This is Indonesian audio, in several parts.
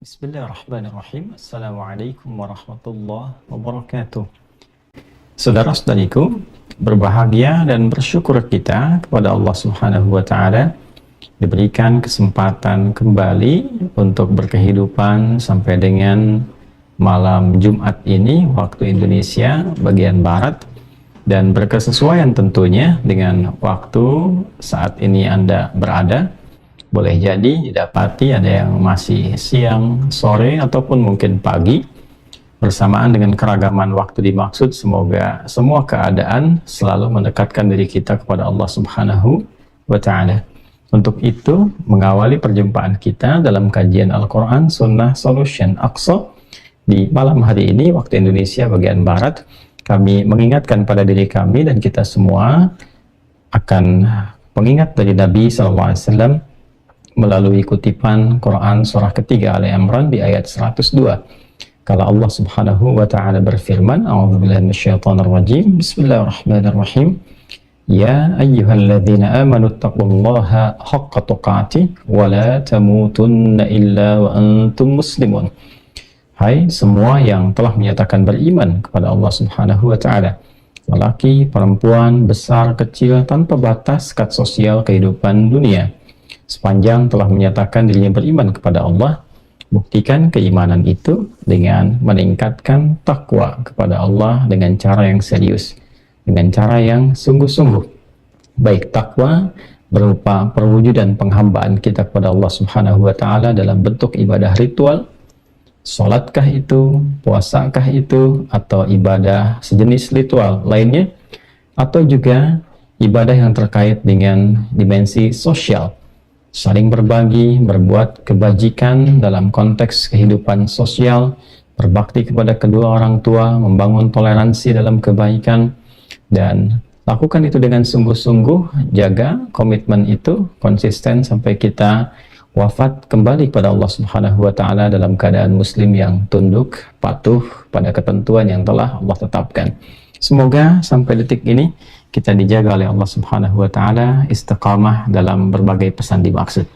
Bismillahirrahmanirrahim. Assalamualaikum warahmatullahi wabarakatuh. Saudara-saudariku, berbahagia dan bersyukur kita kepada Allah Subhanahu wa Ta'ala diberikan kesempatan kembali untuk berkehidupan sampai dengan malam Jumat ini waktu Indonesia bagian Barat, dan berkesesuaian tentunya dengan waktu saat ini Anda berada. Boleh jadi didapati ada yang masih siang, sore, ataupun mungkin pagi. Bersamaan dengan keragaman waktu dimaksud, semoga semua keadaan selalu mendekatkan diri kita kepada Allah Subhanahu wa Ta'ala. Untuk itu, mengawali perjumpaan kita dalam kajian Al-Quran Sunnah Solution Aqsa di malam hari ini waktu Indonesia bagian Barat, kami mengingatkan pada diri kami dan kita semua akan pengingat dari Nabi SAW melalui kutipan Quran surah ketiga Ali Imran di ayat 102. Kalau Allah Subhanahu wa Ta'ala berfirman, A'udzubillahi minasyaitonir rajim, Bismillahirrahmanirrahim. Ya ayyuhalladzina amanu taqullaha haqqa tuqatih wa la tamutunna illa wa antum muslimun. Hai semua yang telah menyatakan beriman kepada Allah Subhanahu wa Ta'ala, lelaki, perempuan, besar, kecil, tanpa batas skat sosial kehidupan dunia, sepanjang telah menyatakan dirinya beriman kepada Allah, buktikan keimanan itu dengan meningkatkan takwa kepada Allah dengan cara yang serius, dengan cara yang sungguh-sungguh. Baik takwa berupa perwujudan penghambaan kita kepada Allah Subhanahu wa Ta'ala dalam bentuk ibadah ritual, sholatkah itu, puasakah itu, atau ibadah sejenis ritual lainnya, atau juga ibadah yang terkait dengan dimensi sosial, saling berbagi, berbuat kebajikan dalam konteks kehidupan sosial, berbakti kepada kedua orang tua, membangun toleransi dalam kebaikan, dan lakukan itu dengan sungguh-sungguh, jaga komitmen itu konsisten sampai kita wafat kembali kepada Allah Subhanahu wa Ta'ala dalam keadaan muslim yang tunduk, patuh pada ketentuan yang telah Allah tetapkan. Semoga sampai detik ini kita dijaga oleh Allah Subhanahu wa Ta'ala istiqamah dalam berbagai pesan dimaksud.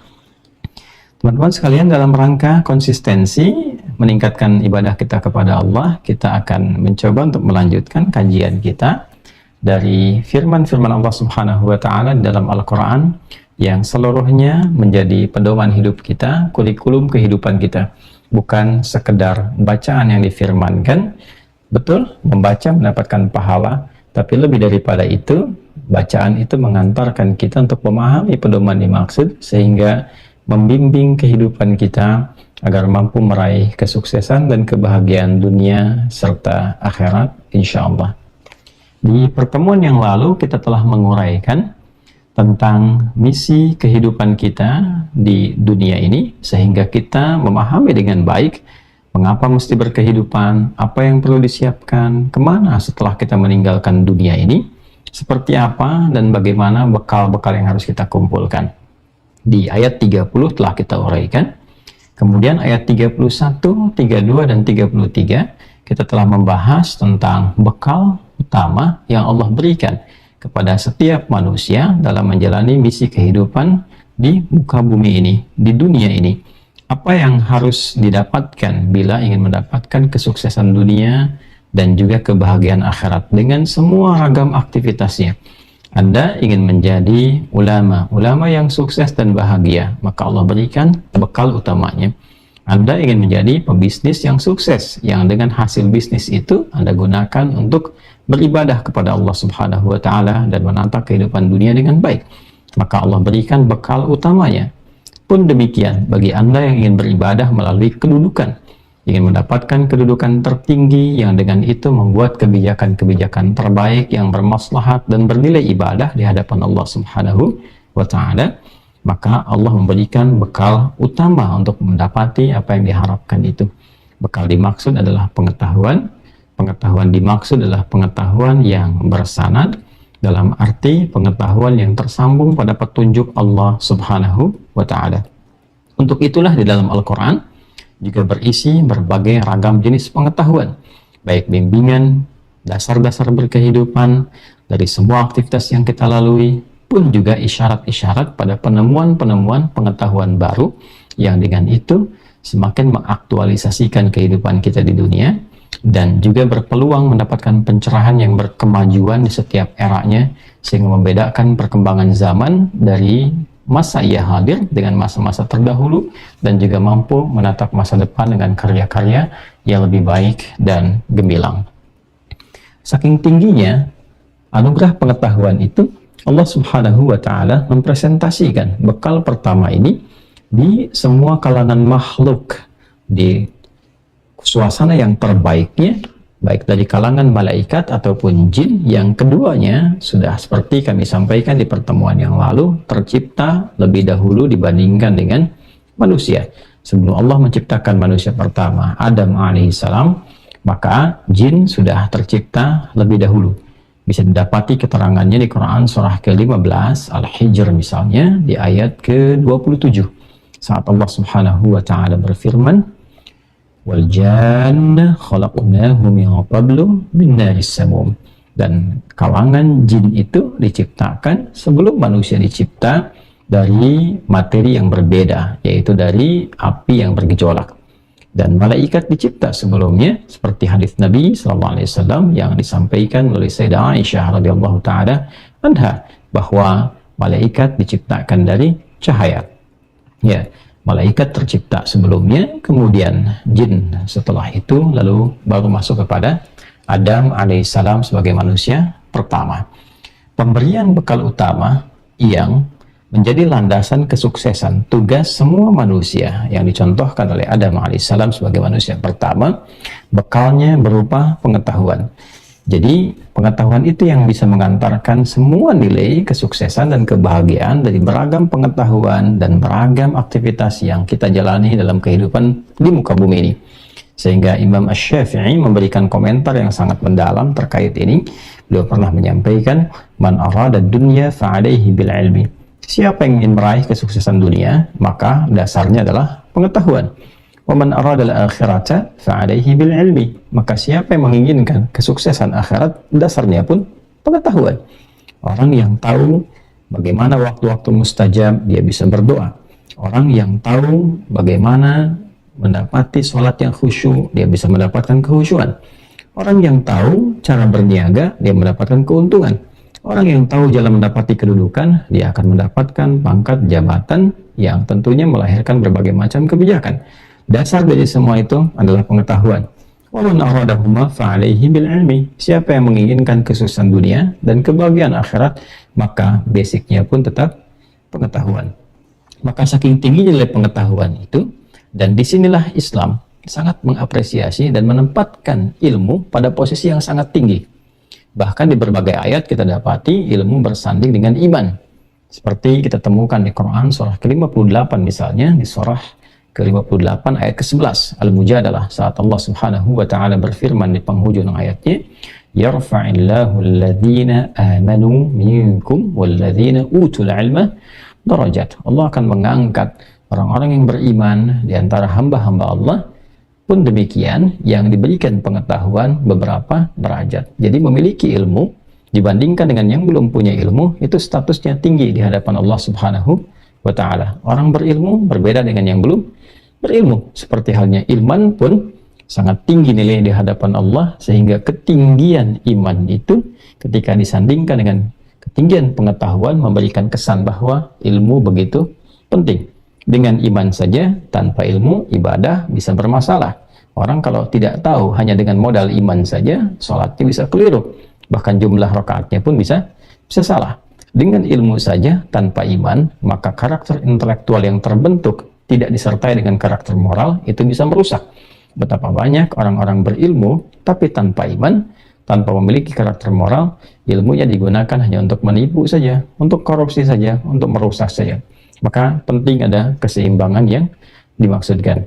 Teman-teman sekalian, dalam rangka konsistensi meningkatkan ibadah kita kepada Allah, kita akan mencoba untuk melanjutkan kajian kita dari firman-firman Allah Subhanahu wa Ta'ala dalam Al-Quran yang seluruhnya menjadi pedoman hidup kita, kurikulum kehidupan kita, bukan sekedar bacaan yang difirmankan. Betul, membaca mendapatkan pahala, tapi lebih daripada itu, bacaan itu mengantarkan kita untuk memahami pedoman dimaksud, sehingga membimbing kehidupan kita agar mampu meraih kesuksesan dan kebahagiaan dunia serta akhirat, insya Allah. Di pertemuan yang lalu kita telah menguraikan tentang misi kehidupan kita di dunia ini, sehingga kita memahami dengan baik mengapa mesti berkehidupan, apa yang perlu disiapkan, kemana setelah kita meninggalkan dunia ini, seperti apa dan bagaimana bekal-bekal yang harus kita kumpulkan. Di ayat 30 telah kita uraikan. Kemudian ayat 31, 32, dan 33 kita telah membahas tentang bekal utama yang Allah berikan kepada setiap manusia dalam menjalani misi kehidupan di muka bumi ini, di dunia ini. Apa yang harus didapatkan bila ingin mendapatkan kesuksesan dunia dan juga kebahagiaan akhirat dengan semua ragam aktivitasnya. Anda ingin menjadi ulama yang sukses dan bahagia, maka Allah berikan bekal utamanya. Anda ingin menjadi pebisnis yang sukses, yang dengan hasil bisnis itu Anda gunakan untuk beribadah kepada Allah Subhanahu wa Ta'ala dan menata kehidupan dunia dengan baik, maka Allah berikan bekal utamanya. Pun demikian bagi Anda yang ingin beribadah melalui kedudukan, ingin mendapatkan kedudukan tertinggi yang dengan itu membuat kebijakan-kebijakan terbaik yang bermaslahat dan bernilai ibadah di hadapan Allah Subhanahu wa Ta'ala, maka Allah memberikan bekal utama untuk mendapati apa yang diharapkan itu. Bekal dimaksud adalah pengetahuan. Pengetahuan dimaksud adalah pengetahuan yang bersanad, dalam arti pengetahuan yang tersambung pada petunjuk Allah Subhanahu wa Ta'ala. Untuk itulah di dalam Al-Quran juga berisi berbagai ragam jenis pengetahuan, baik bimbingan, dasar-dasar berkehidupan dari semua aktivitas yang kita lalui, pun juga isyarat-isyarat pada penemuan-penemuan pengetahuan baru yang dengan itu semakin mengaktualisasikan kehidupan kita di dunia, dan juga berpeluang mendapatkan pencerahan yang berkemajuan di setiap eranya, sehingga membedakan perkembangan zaman dari masa ia hadir dengan masa-masa terdahulu, dan juga mampu menatap masa depan dengan karya-karya yang lebih baik dan gemilang. Saking tingginya anugerah pengetahuan itu, Allah Subhanahu wa Ta'ala mempresentasikan bekal pertama ini di semua kalangan makhluk, di suasana yang terbaiknya, baik dari kalangan malaikat ataupun jin. Yang keduanya sudah seperti kami sampaikan di pertemuan yang lalu, tercipta lebih dahulu dibandingkan dengan manusia. Sebelum Allah menciptakan manusia pertama, Adam alaihissalam, maka jin sudah tercipta lebih dahulu. Bisa didapati keterangannya di Quran surah ke-15 Al-Hijr misalnya di ayat ke-27, saat Allah Subhanahu wa Ta'ala berfirman, wal janna khalaqnahu min qablu min naris samum. Dan kalangan jin itu diciptakan sebelum manusia dicipta dari materi yang berbeda, yaitu dari api yang bergejolak. Dan malaikat dicipta sebelumnya, seperti hadis Nabi SAW yang disampaikan oleh Sayyidah Aisyah radhiyallahu taala anha, bahwa malaikat diciptakan dari cahaya. Ya, malaikat tercipta sebelumnya, kemudian jin setelah itu, lalu baru masuk kepada Adam alaihissalam sebagai manusia pertama. Pemberian bekal utama yang menjadi landasan kesuksesan tugas semua manusia yang dicontohkan oleh Adam alaihissalam sebagai manusia pertama, bekalnya berupa pengetahuan. Jadi pengetahuan itu yang bisa mengantarkan semua nilai kesuksesan dan kebahagiaan dari beragam pengetahuan dan beragam aktivitas yang kita jalani dalam kehidupan di muka bumi ini. Sehingga Imam Asy-Syafi'i memberikan komentar yang sangat mendalam terkait ini. Beliau pernah menyampaikan, man arada dunya fa'alaihi bil ilmi. Siapa yang ingin meraih kesuksesan dunia, maka dasarnya adalah pengetahuan. وَمَنْ أَرَادَ الْآخِرَةَ فَعَلَيْهِ بِالْعِلْمِ. Maka siapa yang menginginkan kesuksesan akhirat, dasarnya pun pengetahuan. Orang yang tahu bagaimana waktu-waktu mustajab, dia bisa berdoa. Orang yang tahu bagaimana mendapati sholat yang khusyuk, dia bisa mendapatkan kehusyuan. Orang yang tahu cara berniaga, dia mendapatkan keuntungan. Orang yang tahu jalan mendapati kedudukan, dia akan mendapatkan pangkat jabatan yang tentunya melahirkan berbagai macam kebijakan. Dasar dari semua itu adalah pengetahuan. وَمَنْ أَرَادَهُمَا فَعَلَيْهِ بِالْعِلْمِ. Siapa yang menginginkan kesuksesan dunia dan kebahagiaan akhirat, maka basicnya pun tetap pengetahuan. Maka saking tinggi nilai pengetahuan itu, dan disinilah Islam sangat mengapresiasi dan menempatkan ilmu pada posisi yang sangat tinggi. Bahkan di berbagai ayat kita dapati ilmu bersanding dengan iman. Seperti kita temukan di Quran surah ke-58 misalnya, di surah ke-58 ayat ke-11 Al-Mujadalah, saat Allah Subhanahu wa Ta'ala berfirman di penghujung ayatnya, yarfa'illahu alladhina amanu minkum walladhina utul ilma darajat. Allah akan mengangkat orang-orang yang beriman di antara hamba-hamba Allah, pun demikian yang diberikan pengetahuan beberapa derajat. Jadi memiliki ilmu dibandingkan dengan yang belum punya ilmu, itu statusnya tinggi di hadapan Allah Subhanahu wa Ta'ala. Orang berilmu berbeda dengan yang belum berilmu. Seperti halnya iman pun sangat tinggi nilai di hadapan Allah, sehingga ketinggian iman itu ketika disandingkan dengan ketinggian pengetahuan memberikan kesan bahwa ilmu begitu penting. Dengan iman saja tanpa ilmu, ibadah bisa bermasalah. Orang kalau tidak tahu hanya dengan modal iman saja, sholatnya bisa keliru, bahkan jumlah rakaatnya pun bisa salah. Dengan ilmu saja tanpa iman, maka karakter intelektual yang terbentuk tidak disertai dengan karakter moral, itu bisa merusak. Betapa banyak orang-orang berilmu tapi tanpa iman, tanpa memiliki karakter moral, ilmunya digunakan hanya untuk menipu saja, untuk korupsi saja, untuk merusak saja. Maka penting ada keseimbangan yang dimaksudkan.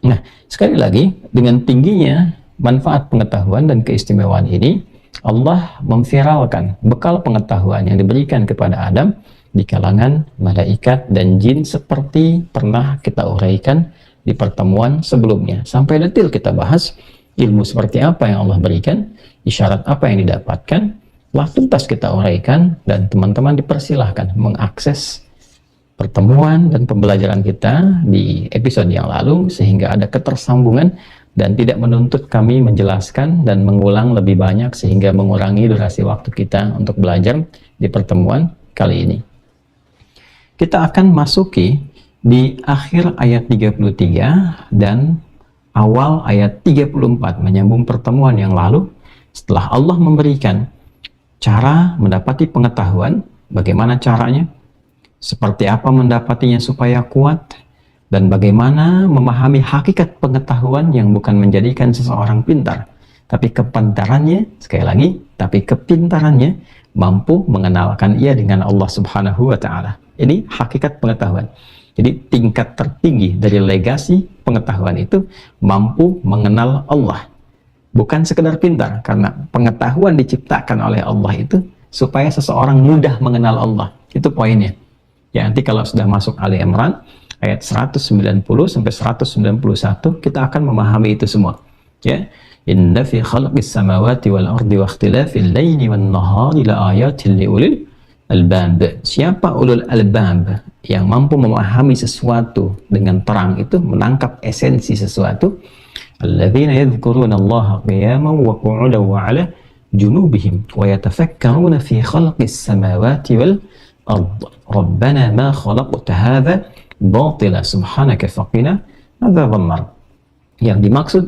Nah, sekali lagi, dengan tingginya manfaat pengetahuan dan keistimewaan ini, Allah memviralkan bekal pengetahuan yang diberikan kepada Adam di kalangan malaikat dan jin, seperti pernah kita uraikan di pertemuan sebelumnya. Sampai detail kita bahas ilmu seperti apa yang Allah berikan, isyarat apa yang didapatkan, telah tuntas kita uraikan, dan teman-teman dipersilahkan mengakses pertemuan dan pembelajaran kita di episode yang lalu, sehingga ada ketersambungan dan tidak menuntut kami menjelaskan dan mengulang lebih banyak sehingga mengurangi durasi waktu kita untuk belajar di pertemuan kali ini. Kita akan masuki di akhir ayat 33 dan awal ayat 34 menyambung pertemuan yang lalu. Setelah Allah memberikan cara mendapati pengetahuan, bagaimana caranya, seperti apa mendapatinya supaya kuat, dan bagaimana memahami hakikat pengetahuan yang bukan menjadikan seseorang pintar, tapi kepintarannya, sekali lagi, tapi kepintarannya mampu mengenalkan ia dengan Allah Subhanahu wa Ta'ala. Ini hakikat pengetahuan. Jadi tingkat tertinggi dari legasi pengetahuan itu mampu mengenal Allah. Bukan sekedar pintar, karena pengetahuan diciptakan oleh Allah itu supaya seseorang mudah mengenal Allah. Itu poinnya. Ya, nanti kalau sudah masuk Ali Imran ayat 190 sampai 191 kita akan memahami itu semua. Ya, inna fi khalqis samawati wal ardi wa ikhtilafil laili wan nahari la ayatin liulil albab. Siapa ulul albab yang mampu memahami sesuatu dengan terang, itu menangkap esensi sesuatu. Alladzina yadhkuruna Allaha qiyaman wa qu'udan wa 'ala junubihim wa yatafakkaruna fi khalqis samawati wal Rabbana ma khalaqta hadza batila subhanaka faqina adzaban nar. Yang dimaksud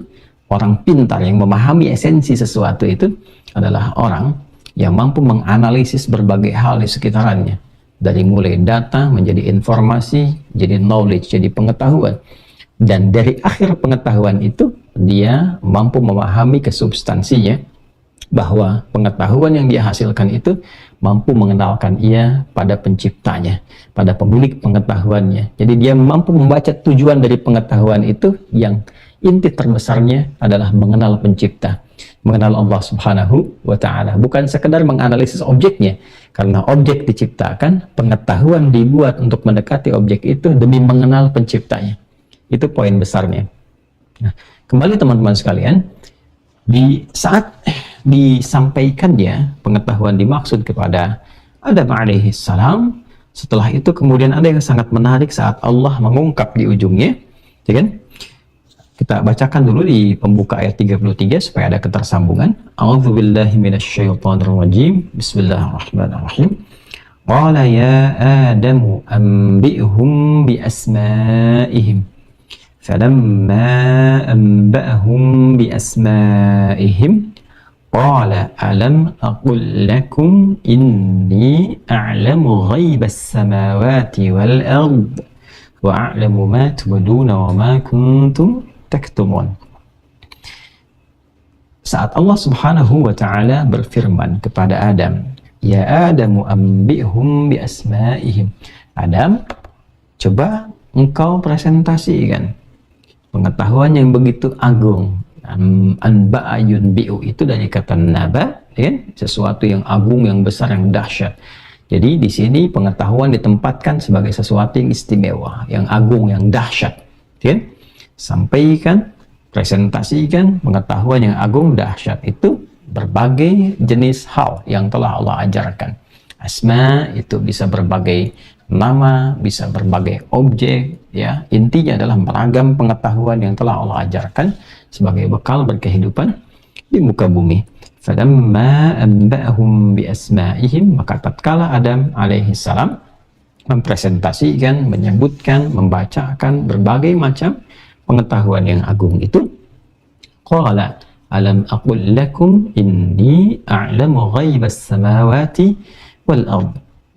orang pintar yang memahami esensi sesuatu itu adalah orang yang mampu menganalisis berbagai hal di sekitarannya, dari mulai data menjadi informasi, jadi knowledge, jadi pengetahuan, dan dari akhir pengetahuan itu dia mampu memahami kesubstansinya, bahwa pengetahuan yang dia hasilkan itu mampu mengenalkan ia pada penciptanya, pada pemilik pengetahuannya. Jadi dia mampu membaca tujuan dari pengetahuan itu, yang inti terbesarnya adalah mengenal pencipta, mengenal Allah Subhanahu wa Ta'ala. Bukan sekedar menganalisis objeknya, karena objek diciptakan, pengetahuan dibuat untuk mendekati objek itu demi mengenal penciptanya. Itu poin besarnya. Nah, kembali teman-teman sekalian, di saat disampaikannya pengetahuan dimaksud kepada Adam alaihi salam, setelah itu kemudian ada yang sangat menarik saat Allah mengungkap di ujungnya, ya kan? Kita bacakan dulu di pembuka ayat 33 supaya ada ketersambungan. A'udzubillahi minasyaitonir rajim. Bismillahirrahmanirrahim. Qala ya Adamu anbi'hum bi asma'ihim. فلما أنبأهم بأسمائهم قال ألم أقل لكم إني أعلم غيب السماوات والأرض وأعلم ما تبدون وما كنتم تكتمون. Saat Allah Subhanahu wa Ta'ala berfirman kepada Adam, ya Adamu anbi'hum bi asma'ihim. Adam, coba engkau presentasikan pengetahuan yang begitu agung. Anba'a yunbi'u itu dari kata naba, ya, sesuatu yang agung, yang besar, yang dahsyat. Jadi di sini pengetahuan ditempatkan sebagai sesuatu yang istimewa, yang agung, yang dahsyat. Ya. Sampaikan, presentasikan pengetahuan yang agung, dahsyat itu berbagai jenis hal yang telah Allah ajarkan. Asma itu bisa berbagai nama, bisa berbagai objek, ya. Intinya adalah beragam pengetahuan yang telah Allah ajarkan sebagai bekal berkehidupan di muka bumi. Falamma anba'ahum bi asma'ihim, maka tatkala Adam alaihi salam mempresentasikan, menyebutkan, membacakan berbagai macam pengetahuan yang agung itu, qala alam aqul lakum inni a'lamu ghaibas samawati wal ard.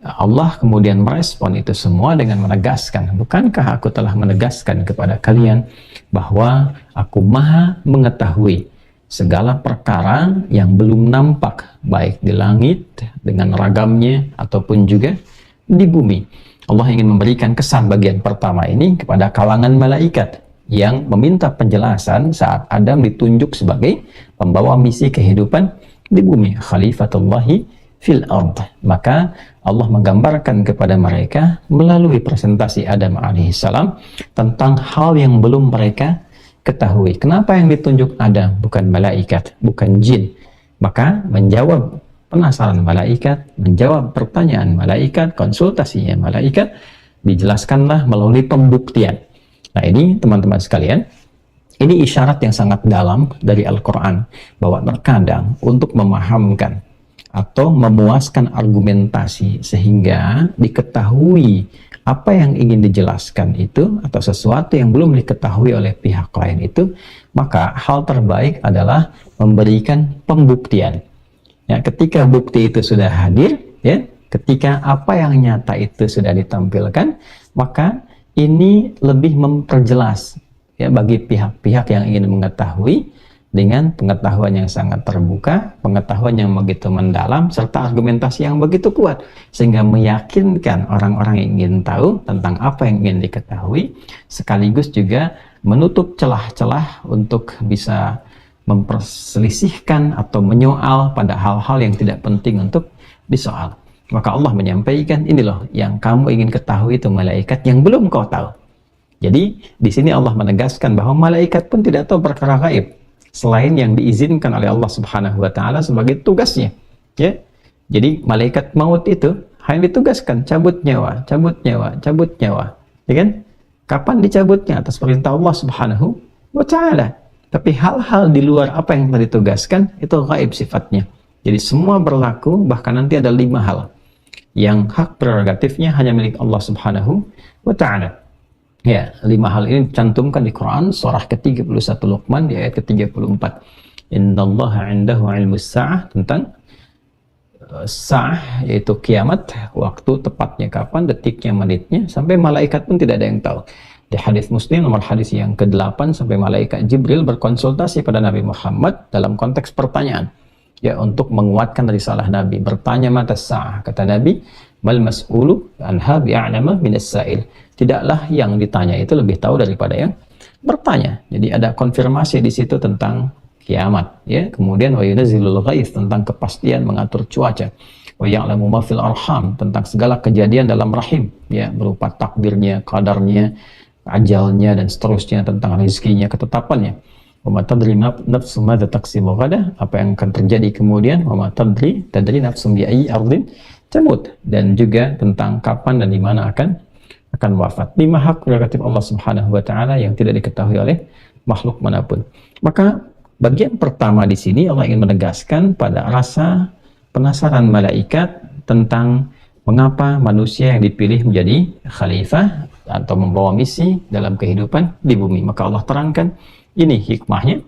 Allah kemudian merespon itu semua dengan menegaskan, bukankah aku telah menegaskan kepada kalian bahwa aku maha mengetahui segala perkara yang belum nampak, baik di langit dengan ragamnya ataupun juga di bumi. Allah ingin memberikan kesan bagian pertama ini kepada kalangan malaikat yang meminta penjelasan saat Adam ditunjuk sebagai pembawa misi kehidupan di bumi, khalifatullahi fil ard. Maka Allah menggambarkan kepada mereka melalui presentasi Adam alaihissalam tentang hal yang belum mereka ketahui. Kenapa yang ditunjuk Adam, bukan malaikat, bukan jin? Maka menjawab penasaran malaikat, menjawab pertanyaan malaikat, konsultasinya malaikat, dijelaskanlah melalui pembuktian. Nah ini teman-teman sekalian, ini isyarat yang sangat dalam dari Al-Quran, bahwa terkadang untuk memahamkan atau memuaskan argumentasi sehingga diketahui apa yang ingin dijelaskan itu, atau sesuatu yang belum diketahui oleh pihak lain itu, maka hal terbaik adalah memberikan pembuktian. Ya, ketika bukti itu sudah hadir, ya, ketika apa yang nyata itu sudah ditampilkan, maka ini lebih memperjelas ya bagi pihak-pihak yang ingin mengetahui, dengan pengetahuan yang sangat terbuka, pengetahuan yang begitu mendalam, serta argumentasi yang begitu kuat, sehingga meyakinkan orang-orang yang ingin tahu tentang apa yang ingin diketahui, sekaligus juga menutup celah-celah untuk bisa memperselisihkan atau menyoal pada hal-hal yang tidak penting untuk disoal. Maka Allah menyampaikan, ini loh yang kamu ingin ketahui itu malaikat yang belum kau tahu. Jadi di sini Allah menegaskan bahwa malaikat pun tidak tahu perkara gaib selain yang diizinkan oleh Allah Subhanahu wa taala sebagai tugasnya. Ya. Jadi malaikat maut itu hanya ditugaskan cabut nyawa, cabut nyawa, cabut nyawa. Ya kan? Kapan dicabutnya? Atas perintah Allah Subhanahu wa taala. Tapi hal-hal di luar apa yang telah ditugaskan itu gaib sifatnya. Jadi semua berlaku, bahkan nanti ada 5 hal yang hak prerogatifnya hanya milik Allah Subhanahu wa taala. Ya, 5 hal ini dicantumkan di Quran surah ke-31 Luqman di ayat ke-34. Innallaha 'indahu 'ilmus sa'ah, tentang sa'ah yaitu kiamat, waktu tepatnya kapan, detiknya, menitnya, sampai malaikat pun tidak ada yang tahu. Di hadis Muslim nomor hadis yang ke-8, sampai malaikat Jibril berkonsultasi pada Nabi Muhammad dalam konteks pertanyaan. Ya, untuk menguatkan risalah Nabi, bertanya mata sa'ah, kata Nabi, mal mas'ulu anha bi'a'lama minas sa'il. Tidaklah yang ditanya itu lebih tahu daripada yang bertanya. Jadi ada konfirmasi di situ tentang kiamat, ya. Kemudian wa yunazzilul ghaits, tentang kepastian mengatur cuaca. Wa ya'lamu ma fil arham, tentang segala kejadian dalam rahim, ya, berupa takdirnya, qadarnya, ajalnya, dan seterusnya, tentang rezekinya, ketetapannya. Wa ma tadri nafsun madza taksibu ghadan, apa yang akan terjadi kemudian. Wa ma tadri nafsun bi ayyi ardin tamut, dan juga tentang kapan dan di mana akan wafat. 5 hak prerogatif Allah Subhanahu wa taala yang tidak diketahui oleh makhluk manapun. Maka bagian pertama di sini Allah ingin menegaskan pada rasa penasaran malaikat tentang mengapa manusia yang dipilih menjadi khalifah atau membawa misi dalam kehidupan di bumi. Maka Allah terangkan, ini hikmahnya,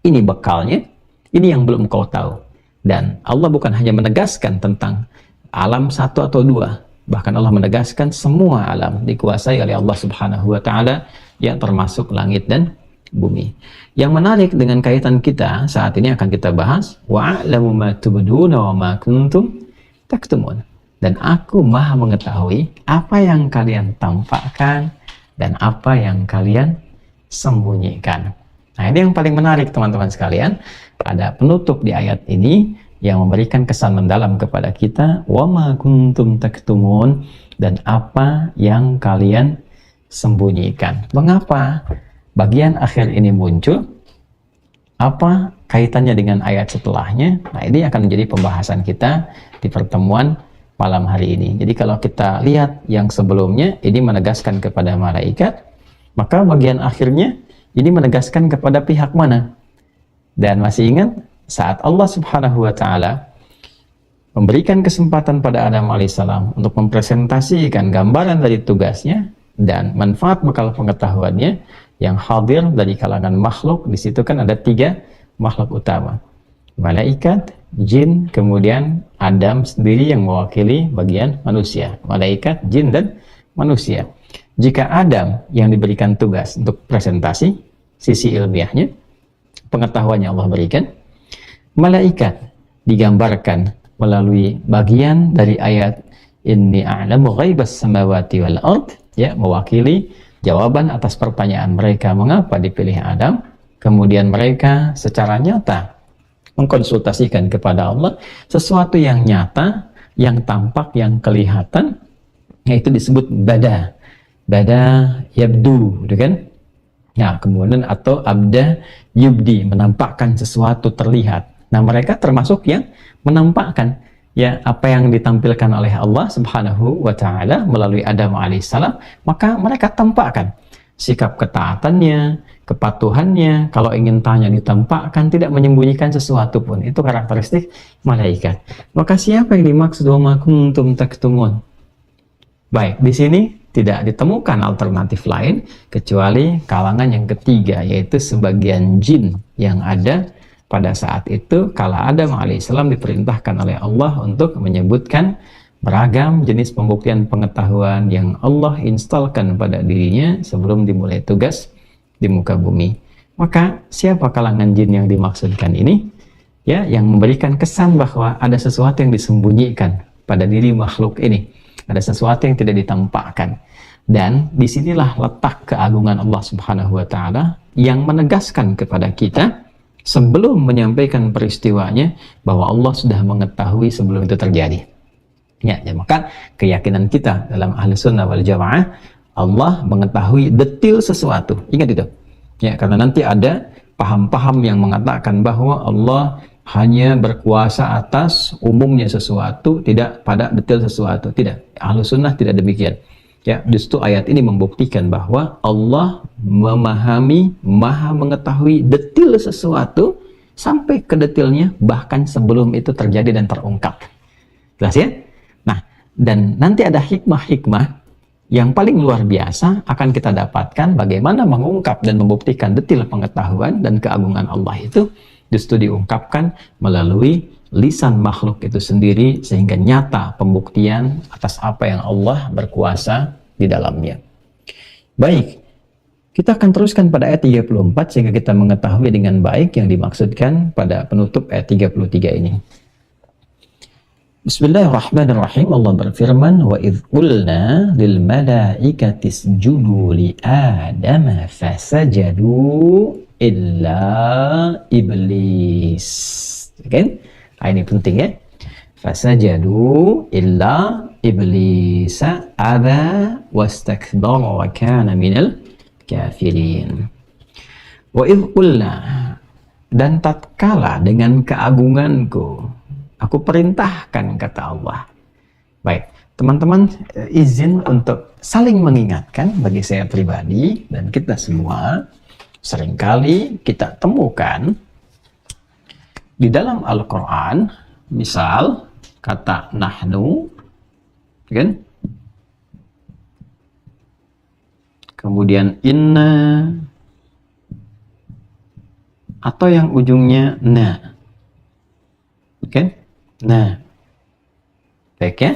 ini bekalnya, ini yang belum kau tahu. Dan Allah bukan hanya menegaskan tentang alam 1 atau 2, bahkan Allah menegaskan semua alam dikuasai oleh Allah Subhanahu wa taala, yang termasuk langit dan bumi. Yang menarik dengan kaitan kita saat ini akan kita bahas, wa'lamu ma tubduna wa ma kuntum taktumun. Dan aku Maha mengetahui apa yang kalian tampakkan dan apa yang kalian sembunyikan. Nah, ini yang paling menarik teman-teman sekalian. Ada penutup di ayat ini yang memberikan kesan mendalam kepada kita, wa ma kuntum taktumun, dan apa yang kalian sembunyikan. Mengapa bagian akhir ini muncul? Apa kaitannya dengan ayat setelahnya? Nah, ini akan menjadi pembahasan kita di pertemuan malam hari ini. Jadi kalau kita lihat yang sebelumnya, ini menegaskan kepada malaikat, maka bagian akhirnya ini menegaskan kepada pihak mana? Dan masih ingat saat Allah Subhanahu wa taala memberikan kesempatan pada Adam alaihissalam untuk mempresentasikan gambaran dari tugasnya dan manfaat bekal pengetahuannya yang hadir dari kalangan makhluk, di situ kan ada 3 makhluk utama, malaikat, jin, kemudian Adam sendiri yang mewakili bagian manusia. Malaikat, jin, dan manusia. Jika Adam yang diberikan tugas untuk presentasi sisi ilmiahnya, pengetahuannya Allah berikan, malaikat digambarkan melalui bagian dari ayat inni a'lamu ghaibas samawati wal ard, ya, mewakili jawaban atas pertanyaan mereka mengapa dipilih Adam. Kemudian mereka secara nyata mengkonsultasikan kepada Allah sesuatu yang nyata, yang tampak, yang kelihatan, yaitu disebut bada yabdu, gitu kan? Nah, kemudian atau abda yubdi, menampakkan sesuatu terlihat. Nah, mereka termasuk yang menampakkan. ya apa yang ditampilkan oleh Allah Subhanahu wa taala melalui Adam alaihissalam, maka mereka tampakkan sikap ketaatannya, kepatuhannya. Kalau ingin tanya ditampakkan, tidak menyembunyikan sesuatu pun. Itu karakteristik malaikat. Maka siapa yang dimaksud wa ma kuntum taktumun? Baik, di sini tidak ditemukan alternatif lain kecuali kalangan yang ketiga, yaitu sebagian jin yang ada pada saat itu kala Adam alaihissalam diperintahkan oleh Allah untuk menyebutkan beragam jenis pembuktian pengetahuan yang Allah instalkan pada dirinya sebelum dimulai tugas di muka bumi. Maka siapa kalangan jin yang dimaksudkan ini? Ya, yang memberikan kesan bahwa ada sesuatu yang disembunyikan pada diri makhluk ini. Ada sesuatu yang tidak ditampakkan. Dan disinilah letak keagungan Allah Subhanahu wa taala yang menegaskan kepada kita sebelum menyampaikan peristiwanya bahwa Allah sudah mengetahui sebelum itu terjadi. Ya, maka keyakinan kita dalam Ahlu Sunnah wal Jamaah, Allah mengetahui detil sesuatu. Ingat itu. Ya, karena nanti ada paham-paham yang mengatakan bahwa Allah hanya berkuasa atas umumnya sesuatu, tidak pada detail sesuatu. Tidak. Ahlu Sunnah tidak demikian. Ya, justru ayat ini membuktikan bahwa Allah memahami, maha mengetahui detail sesuatu sampai ke detailnya, bahkan sebelum itu terjadi dan terungkap. Jelas ya? Nah, dan nanti ada hikmah-hikmah yang paling luar biasa akan kita dapatkan bagaimana mengungkap dan membuktikan detail pengetahuan dan keagungan Allah itu justru diungkapkan melalui lisan makhluk itu sendiri, sehingga nyata pembuktian atas apa yang Allah berkuasa di dalamnya. Baik, kita akan teruskan pada ayat 34 sehingga kita mengetahui dengan baik yang dimaksudkan pada penutup ayat 33 ini. Bismillahirrahmanirrahim. Allah berfirman, wa idh qulna lil malaikati isjudu li adama fasajadu illa iblis. Oke? Ini penting ya. Fasajadu illa iblis aba wastakbara wa kana minal kafirin. Wa idh qulna, dan tatkala dengan keagunganku aku perintahkan, kata Allah. Baik, teman-teman, izin untuk saling mengingatkan bagi saya pribadi dan kita semua. Seringkali kita temukan di dalam Al-Quran, misal kata nahnu, kan? Kemudian inna, atau yang ujungnya na. Oke? Nah, baik ya.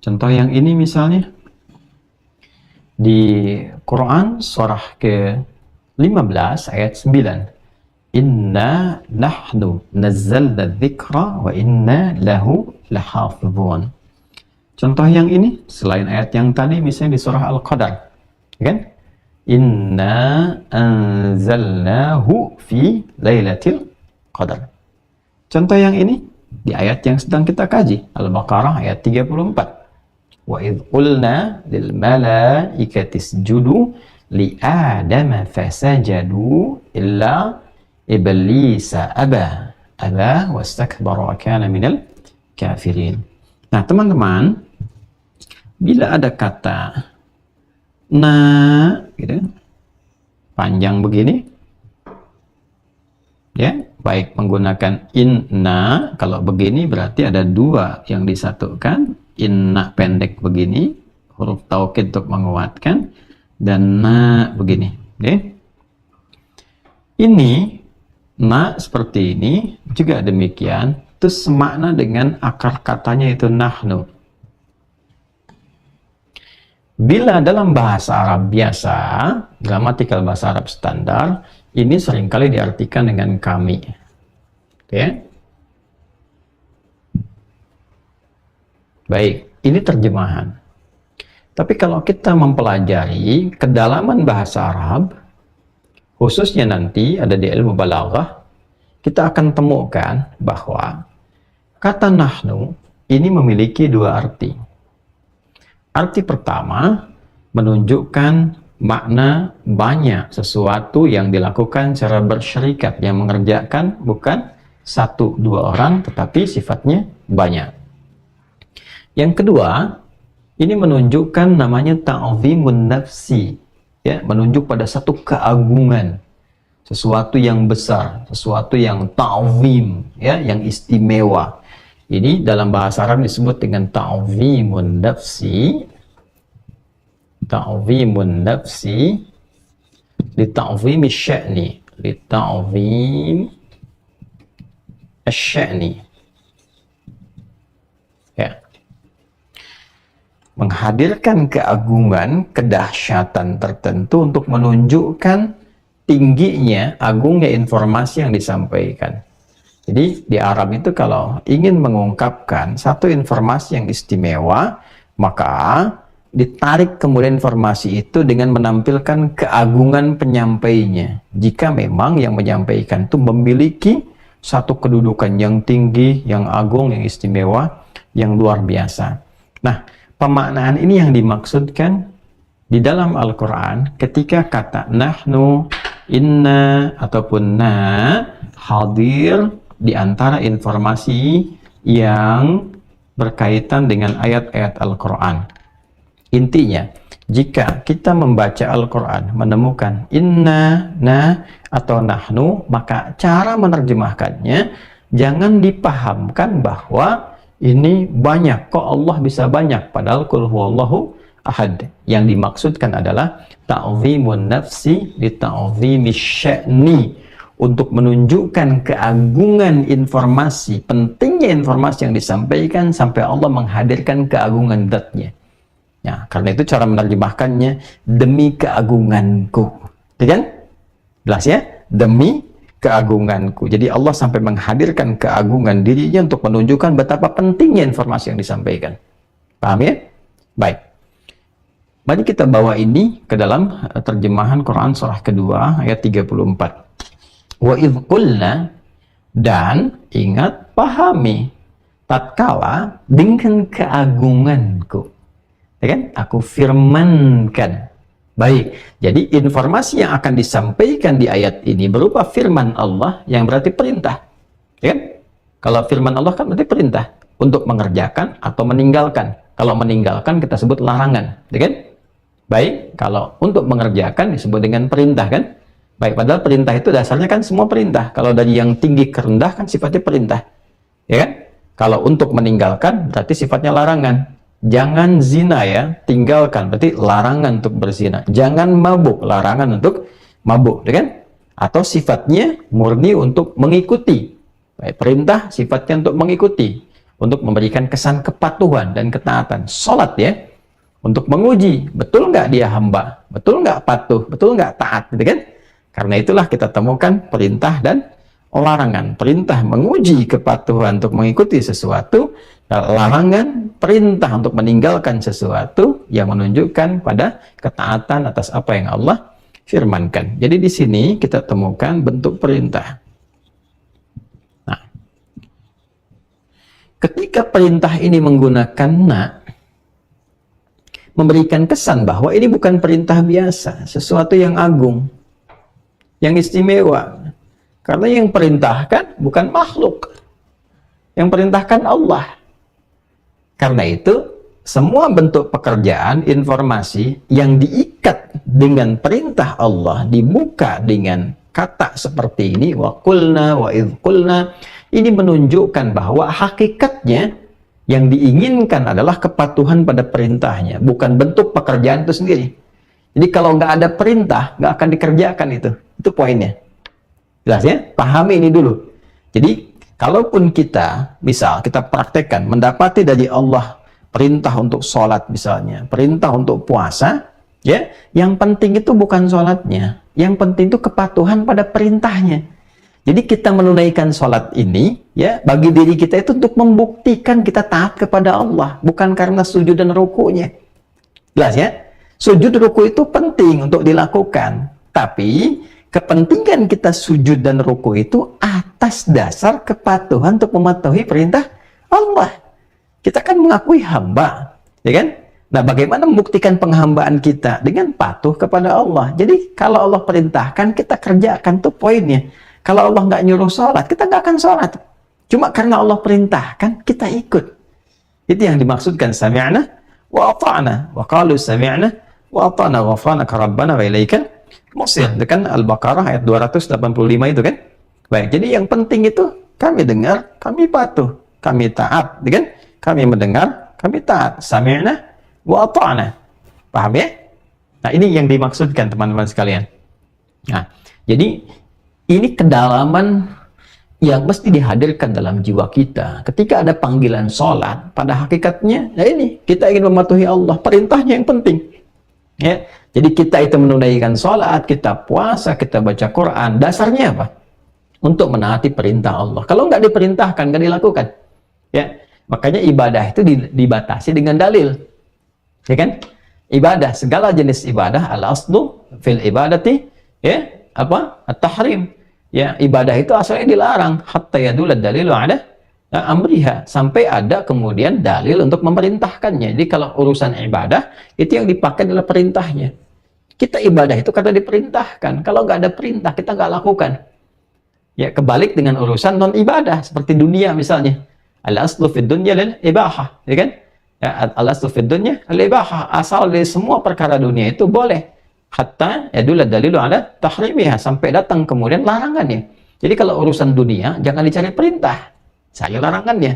Contoh yang ini misalnya di Quran surah ke-15 ayat 9. Inna nahnu nazzalna dzikra wa inna lahu lahafizun. Contoh yang ini selain ayat yang tadi misalnya di surah Al-Qadar, kan? Inna anzalnahu fi lailatul qadar. Contoh yang ini di ayat yang sedang kita kaji, Al-Baqarah ayat 34. Wa idh qulna lil malaikati isjudu li adama fasajadu illa iblisa aba wastakbara wa kana minal kafirin. Nah, teman-teman, bila ada kata na gitu panjang begini, ya, baik menggunakan inna, kalau begini berarti ada dua yang disatukan, inna pendek begini, huruf taukid untuk menguatkan, dan na begini. Okay? Ini na seperti ini juga demikian, terus semakna dengan akar katanya itu nahnu. Bila dalam bahasa Arab biasa, gramatikal bahasa Arab standar, ini seringkali diartikan dengan kami. Oke. Baik, ini terjemahan. Tapi kalau kita mempelajari kedalaman bahasa Arab, khususnya nanti ada di ilmu balaghah, kita akan temukan bahwa kata nahnu ini memiliki dua arti. Arti pertama menunjukkan makna banyak sesuatu yang dilakukan secara bersyarikat, yang mengerjakan bukan satu dua orang, tetapi sifatnya banyak. Yang kedua, ini menunjukkan namanya ta'zimun nafsi, ya, menunjuk pada satu keagungan, sesuatu yang besar, sesuatu yang ta'zim, ya, yang istimewa. Ini dalam bahasa Arab disebut dengan ta'zimun nafsi. Ta'zimun nafsi li ta'zimi sya'ni, li ta'zim asy-sya'ni. Ya. Menghadirkan keagungan, kedahsyatan tertentu untuk menunjukkan tingginya, agungnya informasi yang disampaikan. Jadi di Arab itu kalau ingin mengungkapkan satu informasi yang istimewa, maka ditarik kemudian informasi itu dengan menampilkan keagungan penyampainya. Jika memang yang menyampaikan itu memiliki satu kedudukan yang tinggi, yang agung, yang istimewa, yang luar biasa. Nah, pemaknaan ini yang dimaksudkan di dalam Al-Quran ketika kata nahnu, inna, ataupun na hadir di antara informasi yang berkaitan dengan ayat-ayat Al-Quran. Intinya, jika kita membaca Al-Quran menemukan inna, na, atau nahnu, maka cara menerjemahkannya jangan dipahamkan bahwa ini banyak, kok Allah bisa banyak, padahal qul huwallahu ahad. Yang dimaksudkan adalah ta'zimun nafsi li ta'zimi sya'ni, untuk menunjukkan keagungan informasi, pentingnya informasi yang disampaikan sampai Allah menghadirkan keagungan zatnya. Ya, karena itu cara menerjemahkannya demi keagunganku. Ya kan? Jelas ya? Demi keagunganku. Jadi Allah sampai menghadirkan keagungan dirinya untuk menunjukkan betapa pentingnya informasi yang disampaikan. Paham ya? Baik. Mari kita bawa ini ke dalam terjemahan Quran surah kedua ayat 34. Wa idh qulna, dan ingat, pahami, tatkala dengan keagunganku. Ya kan? Aku firmankan. Baik, jadi informasi yang akan disampaikan di ayat ini berupa firman Allah yang berarti perintah. Ya kan? Kalau firman Allah kan berarti perintah untuk mengerjakan atau meninggalkan. Kalau meninggalkan kita sebut larangan. Ya kan? Baik, kalau untuk mengerjakan disebut dengan perintah kan? Baik, padahal perintah itu dasarnya kan semua perintah. Kalau dari yang tinggi ke rendah kan sifatnya perintah. Ya kan? Kalau untuk meninggalkan berarti sifatnya larangan. Jangan zina ya, tinggalkan, berarti larangan untuk berzina. Jangan mabuk, larangan untuk mabuk, ya kan? Atau sifatnya murni untuk mengikuti. Baik, perintah sifatnya untuk mengikuti, untuk memberikan kesan kepatuhan dan ketaatan. Salat ya, untuk menguji, betul nggak dia hamba, betul nggak patuh, betul nggak taat, gitu kan? Karena itulah kita temukan perintah dan larangan. Perintah menguji kepatuhan untuk mengikuti sesuatu, larangan perintah untuk meninggalkan sesuatu yang menunjukkan pada ketaatan atas apa yang Allah firmankan. Jadi di sini kita temukan bentuk perintah. Nah, ketika perintah ini menggunakan na, memberikan kesan bahwa ini bukan perintah biasa, sesuatu yang agung, yang istimewa. Karena yang perintahkan bukan makhluk, yang perintahkan Allah. Karena itu, semua bentuk pekerjaan, informasi yang diikat dengan perintah Allah, dibuka dengan kata seperti ini, wa qulna, wa idh qulna, ini menunjukkan bahwa hakikatnya yang diinginkan adalah kepatuhan pada perintahnya, bukan bentuk pekerjaan itu sendiri. Jadi kalau nggak ada perintah, nggak akan dikerjakan itu. Itu poinnya. Jelas ya? Pahami ini dulu. Jadi, kalaupun kita, misal, kita praktekkan, mendapati dari Allah perintah untuk sholat misalnya, perintah untuk puasa, ya, yang penting itu bukan sholatnya. Yang penting itu kepatuhan pada perintahnya. Jadi kita menunaikan sholat ini, ya, bagi diri kita itu untuk membuktikan kita taat kepada Allah, bukan karena sujud dan rukunya. Jelas ya? Sujud ruku itu penting untuk dilakukan, tapi kepentingan kita sujud dan ruku itu atas dasar kepatuhan untuk mematuhi perintah Allah. Kita kan mengakui hamba, ya kan? Nah, bagaimana membuktikan penghambaan kita? Dengan patuh kepada Allah. Jadi, kalau Allah perintahkan, kita kerjakan, tuh poinnya. Kalau Allah nggak nyuruh sholat, kita nggak akan sholat. Cuma karena Allah perintahkan, kita ikut. Itu yang dimaksudkan sami'na wa ata'na wa qalu sami'na wa ata'na ghufranaka rabbana wa ilaikal masir. Itu kan Al-Baqarah ayat 285 itu kan. Baik, jadi yang penting itu kami dengar, kami patuh, kami taat, kan? Kami mendengar, kami taat. Sami'na wa ata'na. Paham ya? Nah, ini yang dimaksudkan teman-teman sekalian. Nah, jadi ini kedalaman yang mesti dihadirkan dalam jiwa kita. Ketika ada panggilan sholat, pada hakikatnya, nah ini, kita ingin mematuhi Allah, perintahnya yang penting. Ya, jadi kita itu menunaikan sholat, kita puasa, kita baca Quran, dasarnya apa? Untuk menaati perintah Allah. Kalau nggak diperintahkan, nggak dilakukan. Ya, makanya ibadah itu dibatasi dengan dalil. Ya kan? Ibadah, segala jenis ibadah, al-aslu fil ibadati, ya, apa? At-tahrim. Ya, ibadah itu asalnya dilarang hatta yadul dalilu ala amriha, sampai ada kemudian dalil untuk memerintahkannya. Jadi kalau urusan ibadah itu yang dipakai adalah perintahnya. Kita ibadah itu karena diperintahkan. Kalau nggak ada perintah, kita nggak lakukan. Ya, kebalik dengan urusan non ibadah seperti dunia misalnya. Al-aslu fid dunya lil ibahah, ya kan? Ya, al-aslu fid dunya al ibahah, asal dari semua perkara dunia itu boleh. Hatta yadul dalilu ala tahrimiha, sampai datang kemudian larangannya. Jadi kalau urusan dunia jangan dicari perintah, cari larangannya.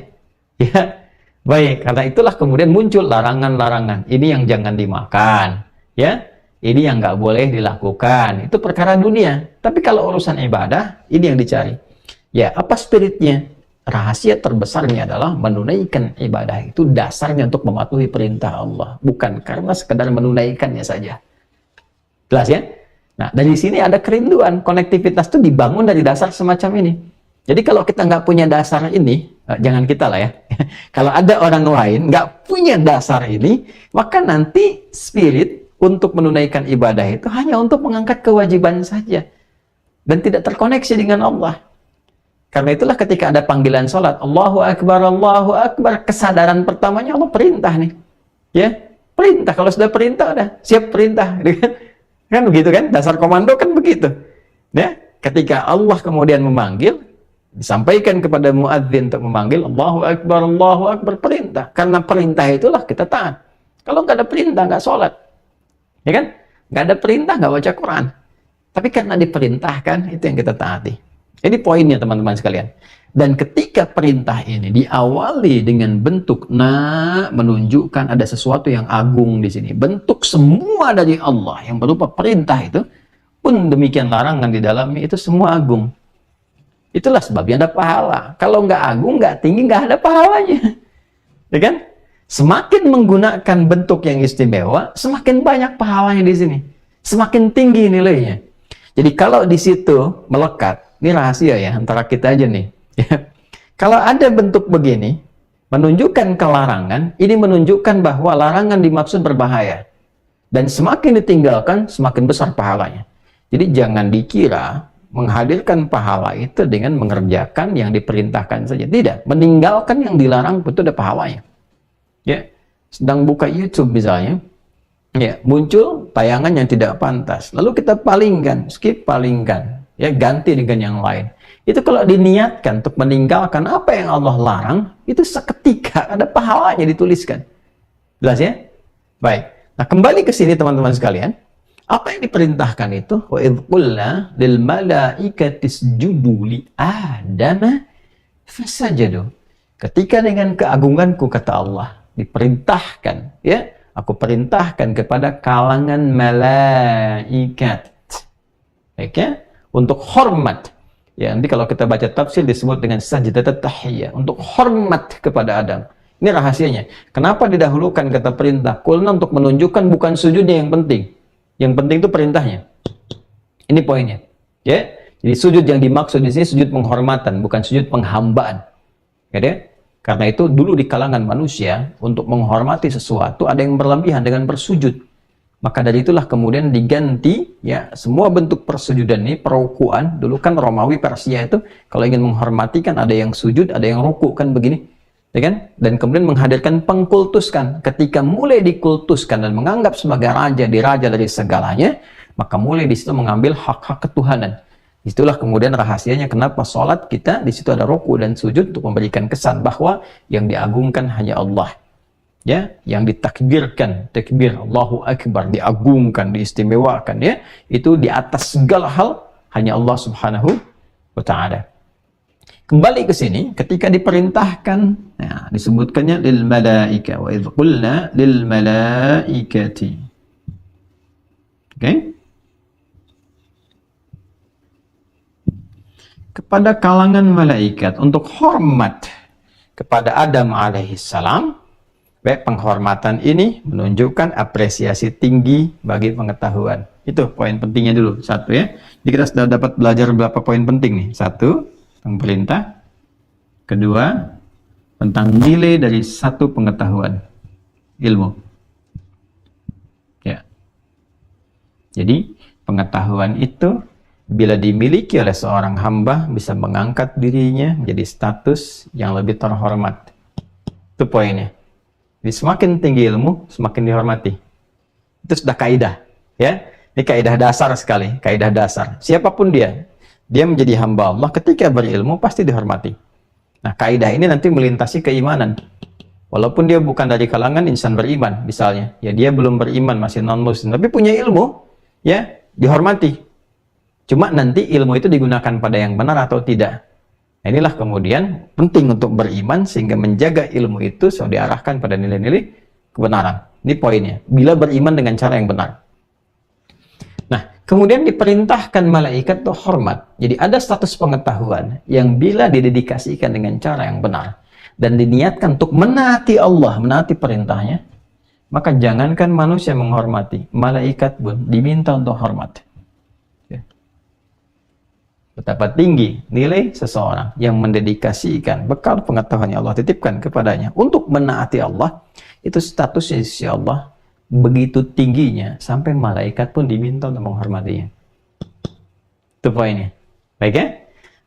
Ya. Baik, karena itulah kemudian muncul larangan-larangan. Ini yang jangan dimakan, ya. Ini yang nggak boleh dilakukan. Itu perkara dunia. Tapi kalau urusan ibadah, ini yang dicari. Ya, apa spiritnya? Rahasia terbesarnya adalah menunaikan ibadah itu dasarnya untuk mematuhi perintah Allah, bukan karena sekedar menunaikannya saja. Jelas ya? Nah, dari sini ada kerinduan, konektivitas itu dibangun dari dasar semacam ini. Jadi kalau kita nggak punya dasar ini, jangan kita lah ya. Kalau ada orang lain nggak punya dasar ini, maka nanti spirit untuk menunaikan ibadah itu hanya untuk mengangkat kewajiban saja. Dan tidak terkoneksi dengan Allah. Karena itulah ketika ada panggilan sholat, Allahu Akbar, kesadaran pertamanya Allah perintah nih. Ya, perintah. Kalau sudah perintah, udah siap perintah. Kan begitu kan, dasar komando kan begitu. Ya, ketika Allah kemudian memanggil, disampaikan kepada muadzin untuk memanggil Allahu Akbar, perintah. Karena perintah itulah kita taat. Kalau nggak ada perintah, nggak sholat. Ya kan? Nggak ada perintah, nggak baca Quran. Tapi karena diperintahkan, itu yang kita taati. Ini poinnya teman-teman sekalian. Dan ketika perintah ini diawali dengan bentuk menunjukkan ada sesuatu yang agung di sini. Bentuk semua dari Allah yang berupa perintah itu pun demikian larangan di dalamnya itu semua agung. Itulah sebabnya ada pahala. Kalau nggak agung, nggak tinggi, nggak ada pahalanya. Ya kan? Semakin menggunakan bentuk yang istimewa, semakin banyak pahalanya di sini. Semakin tinggi nilainya. Jadi kalau di situ melekat, ini rahasia ya antara kita aja nih. Ya. Kalau ada bentuk begini, menunjukkan kelarangan, ini menunjukkan bahwa larangan dimaksud berbahaya. Dan semakin ditinggalkan, semakin besar pahalanya. Jadi jangan dikira menghadirkan pahala itu dengan mengerjakan yang diperintahkan saja. Tidak, meninggalkan yang dilarang itu ada pahalanya. Ya, sedang buka YouTube misalnya, ya, muncul tayangan yang tidak pantas. Lalu kita palingkan, skip, palingkan. Ya, ganti dengan yang lain. Itu kalau diniatkan untuk meninggalkan apa yang Allah larang, itu seketika ada pahalanya dituliskan. Jelas ya? Baik. Nah, kembali ke sini teman-teman sekalian. Apa yang diperintahkan itu? Wa idh qulna lil malaikati isjudu li Adama fasajadu. Ketika dengan keagunganku kata Allah diperintahkan, ya, aku perintahkan kepada kalangan malaikat. Baik ya? Untuk hormat. Ya, nanti kalau kita baca tafsir disebut dengan sajdatul tahiyyah, untuk hormat kepada Adam. Ini rahasianya. Kenapa didahulukan kata perintah? Qulna untuk menunjukkan bukan sujudnya yang penting. Yang penting itu perintahnya. Ini poinnya. Ya. Jadi sujud yang dimaksud di sini sujud penghormatan, bukan sujud penghambaan. Ya, karena itu dulu di kalangan manusia untuk menghormati sesuatu ada yang berlebihan dengan bersujud. Maka dari itulah kemudian diganti, ya, semua bentuk persujudan ini, perukuan. Dulu kan Romawi, Persia itu kalau ingin menghormati kan ada yang sujud, ada yang ruku kan begini, ya kan? Dan kemudian menghadirkan pengkultuskan. Ketika mulai dikultuskan dan menganggap sebagai raja, diraja dari segalanya, maka mulai di situ mengambil hak-hak ketuhanan. Itulah kemudian rahasianya kenapa sholat kita di situ ada ruku dan sujud untuk memberikan kesan bahwa yang diagungkan hanya Allah. Ya, yang ditakbirkan, takbir Allahu Akbar, diagungkan, diistimewakan, ya, itu di atas segala hal hanya Allah Subhanahu wa Ta'ala. Kembali ke sini, ketika diperintahkan, ya, disebutkannya lil malaika wa idh qulna lil malaikati. Oke? Kepada kalangan malaikat untuk hormat kepada Adam alaihissalam. Baik, penghormatan ini menunjukkan apresiasi tinggi bagi pengetahuan. Itu poin pentingnya dulu, satu ya. Jadi kita sudah dapat belajar beberapa poin penting nih. Satu, tentang perintah. Kedua, tentang nilai dari satu pengetahuan, ilmu. Ya. Jadi, pengetahuan itu bila dimiliki oleh seorang hamba bisa mengangkat dirinya menjadi status yang lebih terhormat. Itu poinnya. Jadi semakin tinggi ilmu, semakin dihormati. Itu sudah kaidah, ya. Ini kaidah dasar sekali, kaidah dasar. Siapapun dia menjadi hamba Allah ketika berilmu pasti dihormati. Nah, kaidah ini nanti melintasi keimanan. Walaupun dia bukan dari kalangan insan beriman, misalnya, ya dia belum beriman, masih non-muslim, tapi punya ilmu, ya, dihormati. Cuma nanti ilmu itu digunakan pada yang benar atau tidak. Nah, inilah kemudian penting untuk beriman sehingga menjaga ilmu itu selalu diarahkan pada nilai-nilai kebenaran. Ini poinnya. Bila beriman dengan cara yang benar. Nah, kemudian diperintahkan malaikat untuk hormat. Jadi ada status pengetahuan yang bila didedikasikan dengan cara yang benar dan diniatkan untuk menaati Allah, menaati perintahnya, maka jangankan manusia menghormati, malaikat pun diminta untuk hormat. Betapa tinggi nilai seseorang yang mendedikasikan bekal pengetahuan yang Allah titipkan kepadanya untuk menaati Allah, itu statusnya di sisi Allah begitu tingginya sampai malaikat pun diminta untuk menghormatinya. Itu poinnya. Baik ya?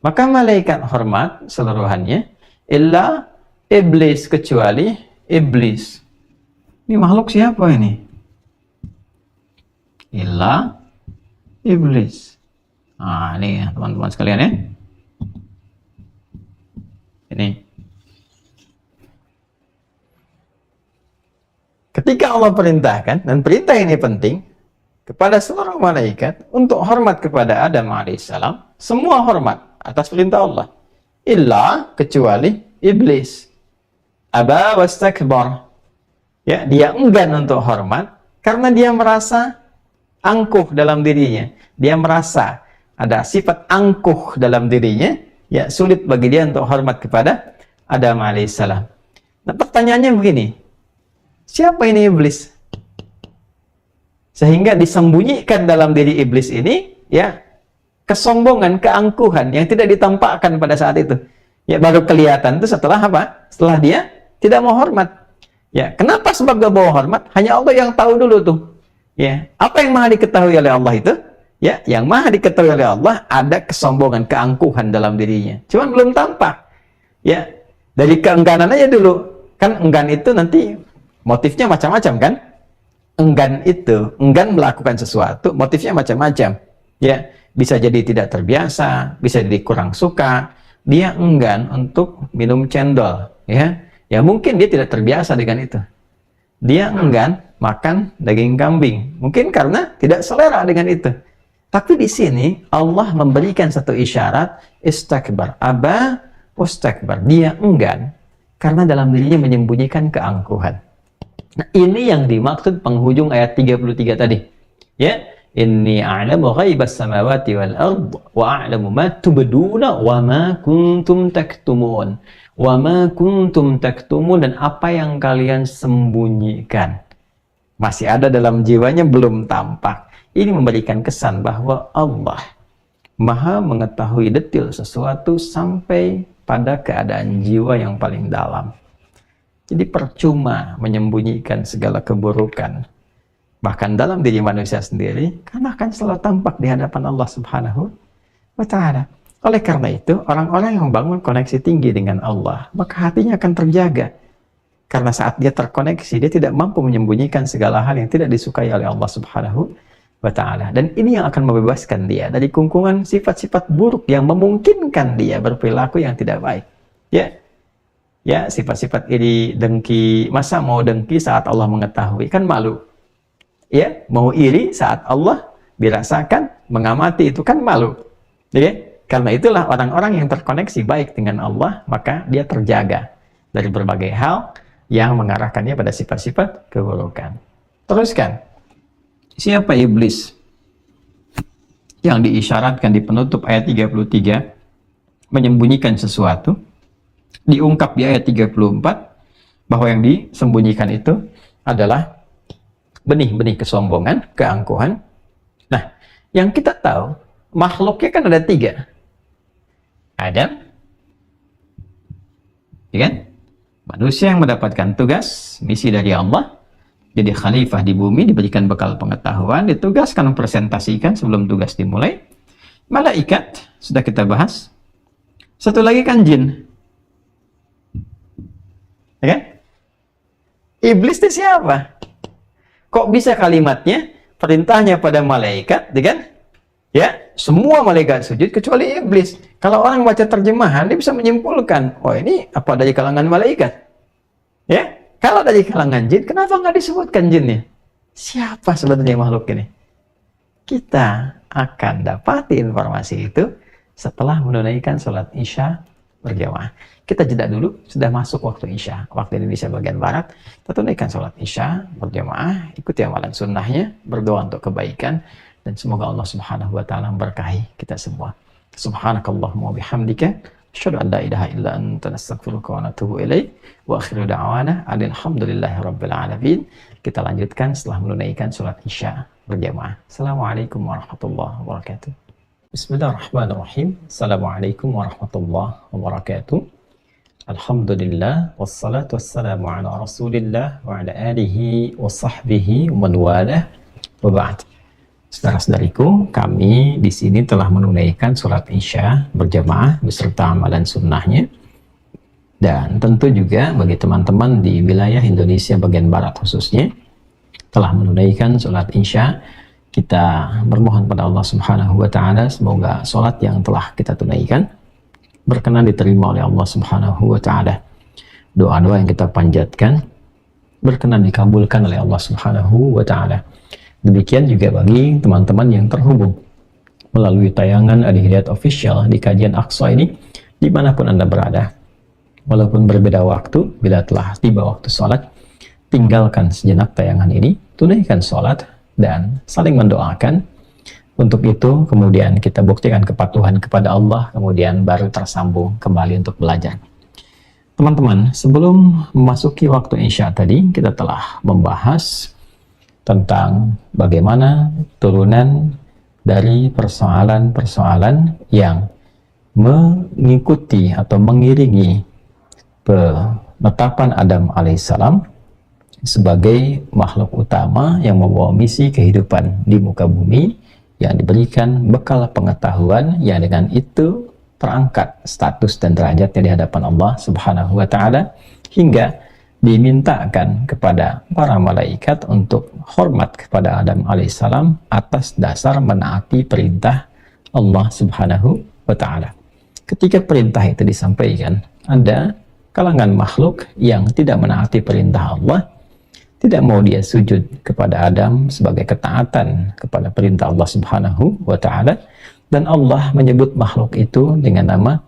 Maka malaikat hormat seluruhannya, illa iblis, kecuali iblis. Ini makhluk siapa ini? Illa iblis. Nah, ini ya teman-teman sekalian ya. Ini. Ketika Allah perintahkan, dan perintah ini penting, kepada seluruh malaikat, untuk hormat kepada Adam alaihissalam, semua hormat atas perintah Allah. Illa, kecuali iblis. Aba wastakbar. Ya, dia enggan untuk hormat, karena dia merasa angkuh dalam dirinya. Dia merasa ada sifat angkuh dalam dirinya, ya sulit bagi dia untuk hormat kepada Adam alaihissalam. Nah, pertanyaannya begini, siapa ini iblis? Sehingga disembunyikan dalam diri iblis ini, ya, kesombongan, keangkuhan yang tidak ditampakkan pada saat itu. Ya, baru kelihatan itu setelah apa? Setelah dia tidak mau hormat. Ya, kenapa sebab gak mau hormat? Hanya Allah yang tahu dulu tuh. Ya, apa yang maha diketahui oleh Allah itu? Ya, yang maha diketahui oleh Allah ada kesombongan, keangkuhan dalam dirinya. Cuman belum tampak. Ya, dari keengganan aja dulu. Kan enggan itu nanti motifnya macam-macam kan? Enggan itu, enggan melakukan sesuatu, motifnya macam-macam. Ya, bisa jadi tidak terbiasa, bisa jadi kurang suka. Dia enggan untuk minum cendol, ya. Ya mungkin dia tidak terbiasa dengan itu. Dia enggan makan daging kambing, mungkin karena tidak selera dengan itu. Tapi di sini Allah memberikan satu isyarat, istakbar, aba wastakbar. Dia enggan karena dalam dirinya menyembunyikan keangkuhan. Nah, ini yang dimaksud penghujung ayat 33 tadi. Ya, inni a'lamu ghaibas samawati wal ard wa a'lamu ma tubduna wa ma kuntum taktumun. Wa ma kuntum taktumun, dan apa yang kalian sembunyikan masih ada dalam jiwanya, belum tampak. Ini memberikan kesan bahwa Allah maha mengetahui detail sesuatu sampai pada keadaan jiwa yang paling dalam. Jadi percuma menyembunyikan segala keburukan, bahkan dalam diri manusia sendiri, karena akan selalu tampak di hadapan Allah Subhanahu wa Ta'ala. Oleh karena itu, orang-orang yang membangun koneksi tinggi dengan Allah, maka hatinya akan terjaga. Karena saat dia terkoneksi, dia tidak mampu menyembunyikan segala hal yang tidak disukai oleh Allah Subhanahu wa ta'ala. Dan ini yang akan membebaskan dia dari kungkungan sifat-sifat buruk yang memungkinkan dia berperilaku yang tidak baik. Ya, sifat-sifat iri, dengki. Masa mau dengki saat Allah mengetahui? Kan malu. Ya, mau iri saat Allah dirasakan, mengamati, itu kan malu. Ya, karena itulah orang-orang yang terkoneksi baik dengan Allah, maka dia terjaga dari berbagai hal yang mengarahkannya pada sifat-sifat keburukan. Teruskan. Siapa iblis? Yang diisyaratkan di penutup ayat 33 menyembunyikan sesuatu, diungkap di ayat 34 bahwa yang disembunyikan itu adalah benih-benih kesombongan, keangkuhan. Nah, yang kita tahu makhluknya kan ada 3. Adam, ya kan? Manusia yang mendapatkan tugas, misi dari Allah, jadi khalifah di bumi, diberikan bekal pengetahuan, ditugaskan mempresentasikan sebelum tugas dimulai. Malaikat, sudah kita bahas. Satu lagi kan jin. Ya kan? Iblis itu siapa? Kok bisa kalimatnya, perintahnya pada malaikat, ya kan? Ya, semua malaikat sujud kecuali iblis. Kalau orang baca terjemahan, dia bisa menyimpulkan, oh ini apa dari kalangan malaikat? Ya, kalau dari kalangan jin, kenapa nggak disebutkan jinnya? Siapa sebenarnya makhluk ini? Kita akan dapati informasi itu setelah menunaikan sholat Isya berjamaah. Kita jeda dulu, sudah masuk waktu Isya, waktu Indonesia bagian Barat. Kita tunaikan sholat Isya berjamaah, ikuti amalan sunnahnya, berdoa untuk kebaikan, dan semoga Allah Subhanahu wa Ta'ala memberkahi kita semua. Subhanakallahumma wa bihamdika, asyhadu an la ilaha illa anta, nastaghfiruka wa natubu ilaik, wa akhiru da'wana alhamdulillahi rabbil alamin. Kita lanjutkan setelah menunaikan sholat Isya berjamaah. Assalamualaikum warahmatullahi wabarakatuh. Bismillahirrahmanirrahim. Assalamualaikum warahmatullahi wabarakatuh. Alhamdulillah, wassalatu wassalamu ala rasulillah wa ala alihi wa sahbihi wa man walah, wa ba'd. Saudara-saudariku, kami di sini telah menunaikan sholat Isya berjamaah beserta amalan sunnahnya. Dan tentu juga bagi teman-teman di wilayah Indonesia bagian Barat khususnya, telah menunaikan sholat Isya. Kita bermohon pada Allah Subhanahu wa Ta'ala, semoga sholat yang telah kita tunaikan berkenan diterima oleh Allah Subhanahu wa Ta'ala. Doa-doa yang kita panjatkan berkenan dikabulkan oleh Allah Subhanahu wa Ta'ala. Demikian juga bagi teman-teman yang terhubung melalui tayangan Al-Hidayat Official di kajian Aqsa ini, dimanapun Anda berada. Walaupun berbeda waktu, bila telah tiba waktu sholat, tinggalkan sejenak tayangan ini, tunaikan sholat, dan saling mendoakan. Untuk itu, kemudian kita buktikan kepatuhan kepada Allah, kemudian baru tersambung kembali untuk belajar. Teman-teman, sebelum memasuki waktu Isya tadi, kita telah membahas tentang bagaimana turunan dari persoalan-persoalan yang mengikuti atau mengiringi penetapan Adam alaihissalam sebagai makhluk utama yang membawa misi kehidupan di muka bumi, yang diberikan bekal pengetahuan yang dengan itu terangkat status dan derajatnya di hadapan Allah Subhanahu wa Ta'ala, hingga dimintakan kepada para malaikat untuk hormat kepada Adam alaihissalam atas dasar menaati perintah Allah Subhanahu wa Ta'ala. Ketika perintah itu disampaikan, ada kalangan makhluk yang tidak menaati perintah Allah, tidak mau dia sujud kepada Adam sebagai ketaatan kepada perintah Allah Subhanahu wa Ta'ala, dan Allah menyebut makhluk itu dengan nama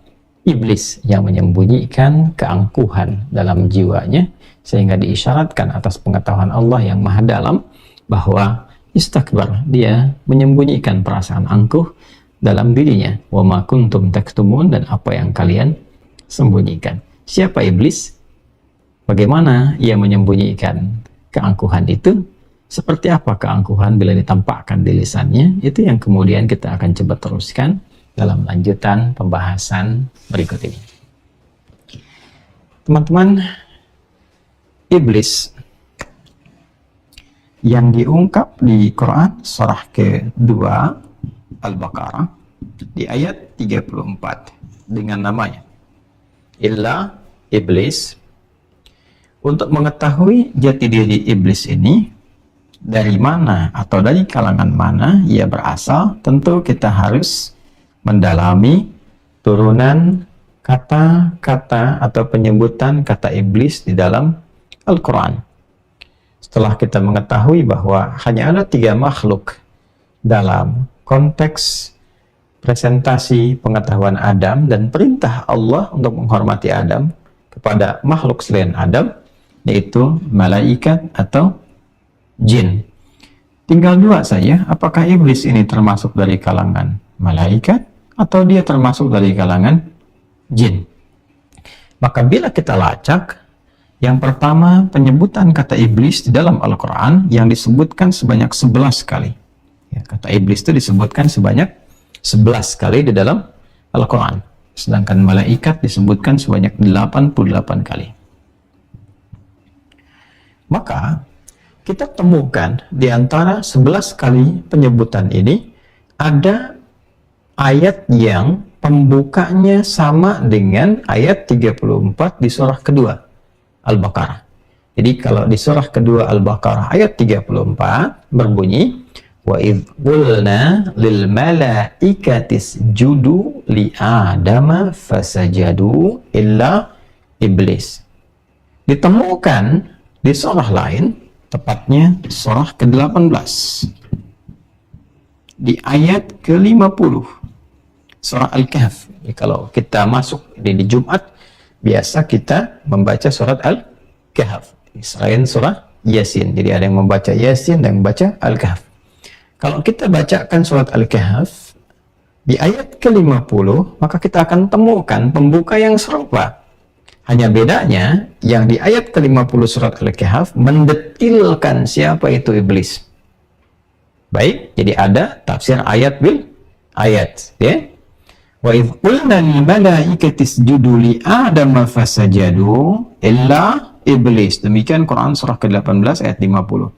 iblis yang menyembunyikan keangkuhan dalam jiwanya, sehingga diisyaratkan atas pengetahuan Allah yang maha dalam bahwa istakbar, dia menyembunyikan perasaan angkuh dalam dirinya. Wa ma kuntum taktumun, dan apa yang kalian sembunyikan. Siapa iblis? Bagaimana ia menyembunyikan keangkuhan itu? Seperti apa keangkuhan bila ditampakkan di lisannya? Itu yang kemudian kita akan coba teruskan dalam lanjutan pembahasan berikut ini. Teman-teman, iblis yang diungkap di Quran surah ke-2 Al-Baqarah di ayat 34 dengan namanya illa iblis. Untuk mengetahui jati diri iblis ini, dari mana atau dari kalangan mana ia berasal, tentu kita harus mendalami turunan kata-kata atau penyebutan kata iblis di dalam Al-Quran. Setelah kita mengetahui bahwa hanya ada 3 makhluk dalam konteks presentasi pengetahuan Adam dan perintah Allah untuk menghormati Adam kepada makhluk selain Adam, yaitu malaikat atau jin. Tinggal 2 saja, apakah iblis ini termasuk dari kalangan malaikat atau dia termasuk dari kalangan jin. Maka bila kita lacak, yang pertama penyebutan kata iblis di dalam Al-Quran yang disebutkan sebanyak 11 kali. Ya, kata iblis itu disebutkan sebanyak 11 kali di dalam Al-Quran, sedangkan malaikat disebutkan sebanyak 88 kali. Maka kita temukan di antara 11 kali penyebutan ini ada ayat yang pembukanya sama dengan ayat 34 di surah kedua Al-Baqarah. Jadi kalau di surah kedua Al-Baqarah ayat 34 berbunyi, wa idh qulna lil malaikati isjudu li adama fasajadu illa iblis. Ditemukan di surah lain, tepatnya surah ke-18 di ayat ke-50 surah Al-Kahf. Kalau kita masuk di Jumat, biasa kita membaca surat Al-Kahf selain surah Yasin. Jadi ada yang membaca Yasin dan membaca Al-Kahf. Kalau kita bacakan surat Al-Kahf di ayat ke-50, maka kita akan temukan pembuka yang serupa. Hanya bedanya, yang di ayat ke-50 surat Al-Kahf mendetilkan siapa itu iblis. Baik, jadi ada tafsir ayat bil ayat, ya. Wa idh qulna lil malaikati isjudu li adama fasajadu illa iblis. Demikian Quran surah ke-18 ayat 50.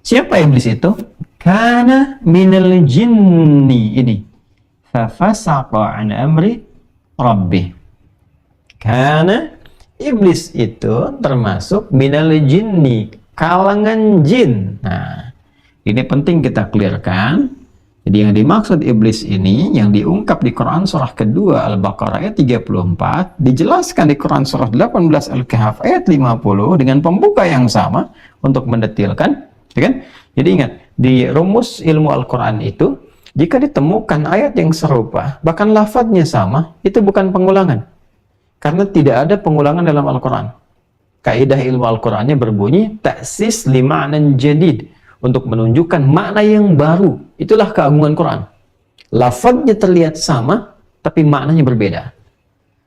Siapa iblis itu? Kana minal jinni, ini. Fafasaqa an amri rabbih. Karena iblis itu termasuk minal jinni, kalangan jin. Nah, ini penting kita clearkan. Jadi yang dimaksud iblis ini yang diungkap di Quran surah kedua Al-Baqarah ayat 34, dijelaskan di Quran surah 18 Al-Kahf ayat 50 dengan pembuka yang sama untuk mendetilkan, ya kan? Jadi ingat, di rumus ilmu Al-Quran itu, jika ditemukan ayat yang serupa, bahkan lafadznya sama, itu bukan pengulangan. Karena tidak ada pengulangan dalam Al-Quran. Kaidah ilmu Al-Qurannya berbunyi, ta'sis li ma'nan jadid, untuk menunjukkan makna yang baru. Itulah keagungan Quran. Lafadznya terlihat sama, tapi maknanya berbeda.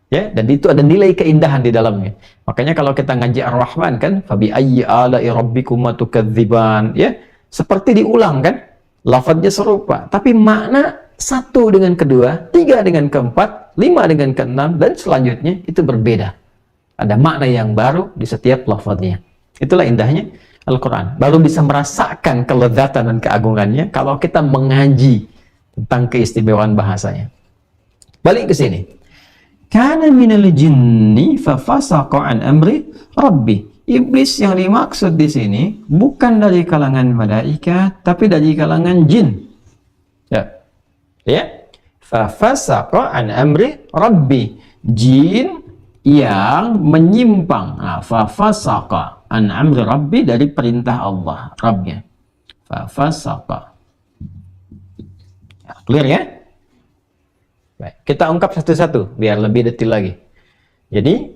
Ya, dan itu ada nilai keindahan di dalamnya. Makanya kalau kita ngaji Ar-Rahman kan, fabi ayyi ala'i rabbikuma tukadziban, ya, seperti diulang kan, lafadznya serupa, tapi makna satu dengan kedua, 3 dengan keempat, 5 dengan keenam, dan selanjutnya itu berbeda. Ada makna yang baru di setiap lafadznya. Itulah indahnya Al-Quran. Baru bisa merasakan kelezatan dan keagungannya kalau kita mengaji tentang keistimewaan bahasanya. Balik ke sini. Kana minal jinni fafasaqa an amri rabbi. Iblis yang dimaksud di sini bukan dari kalangan malaikat, tapi dari kalangan jin. Ya. Ya. Fafasaqa an amri rabbi. Jin yang menyimpang. Nah, fafasaqa an amri rabbi, dari perintah Allah, Rabbnya. Fafasaqa. Ya, clear ya? Baik, kita ungkap satu-satu biar lebih detail lagi. Jadi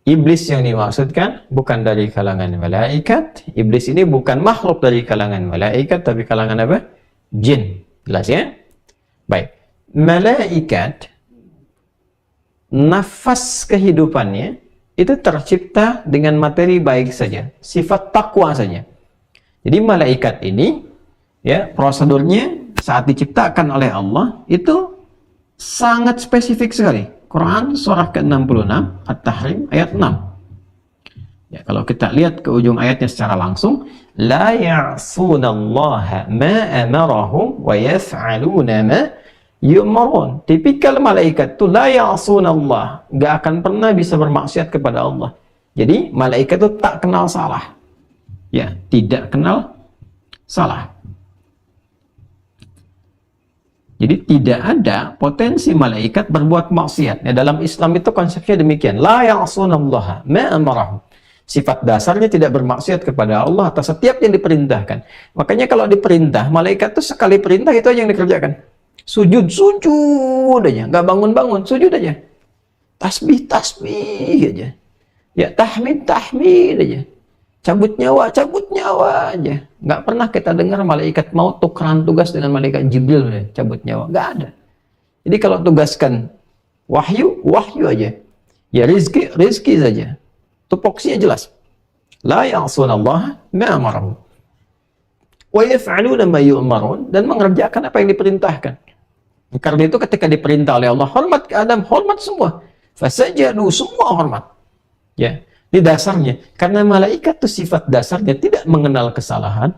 iblis yang dimaksudkan bukan dari kalangan malaikat. Iblis ini bukan makhluk dari kalangan malaikat, tapi kalangan apa? Jin. Jelas ya? Baik. Malaikat, nafas kehidupannya itu tercipta dengan materi baik saja, sifat takwa saja. Jadi malaikat ini, ya, prosedurnya saat diciptakan oleh Allah itu sangat spesifik sekali. Quran surah ke-66 At-Tahrim ayat 6. Ya, kalau kita lihat ke ujung ayatnya secara langsung, la ya'sunallaha ma amarahum wa yaf'aluna ma yu'marun. Tipikal malaikat itu la ya'sunallah, nggak akan pernah bisa bermaksiat kepada Allah. Jadi malaikat itu tak kenal salah. Ya, tidak kenal salah. Jadi tidak ada potensi malaikat berbuat maksiat. Ya, dalam Islam itu konsepnya demikian. La ya'sunallaha ma amarahum. Sifat dasarnya tidak bermaksiat kepada Allah atas setiap yang diperintahkan. Makanya kalau diperintah, malaikat itu sekali perintah itu aja yang dikerjakan. Sujud, sujud aja. Nggak bangun-bangun, sujud aja. Tasbih, tasbih aja. Ya, tahmid, tahmid aja. Cabut nyawa aja. Nggak pernah kita dengar malaikat mau tukeran tugas dengan malaikat Jibril ya, cabut nyawa. Nggak ada. Jadi kalau tugaskan wahyu, wahyu aja. Ya rizki, rizki saja. Tupoksinya jelas. La ya'sunallaha ma amarahum. Wa yaf'aluna ma yu'marun, dan mengerjakan apa yang diperintahkan. Karena itu ketika diperintah oleh Allah, hormat ke Adam, hormat semua. Fasajadu, semua hormat. Ya. Di dasarnya, karena malaikat itu sifat dasarnya tidak mengenal kesalahan,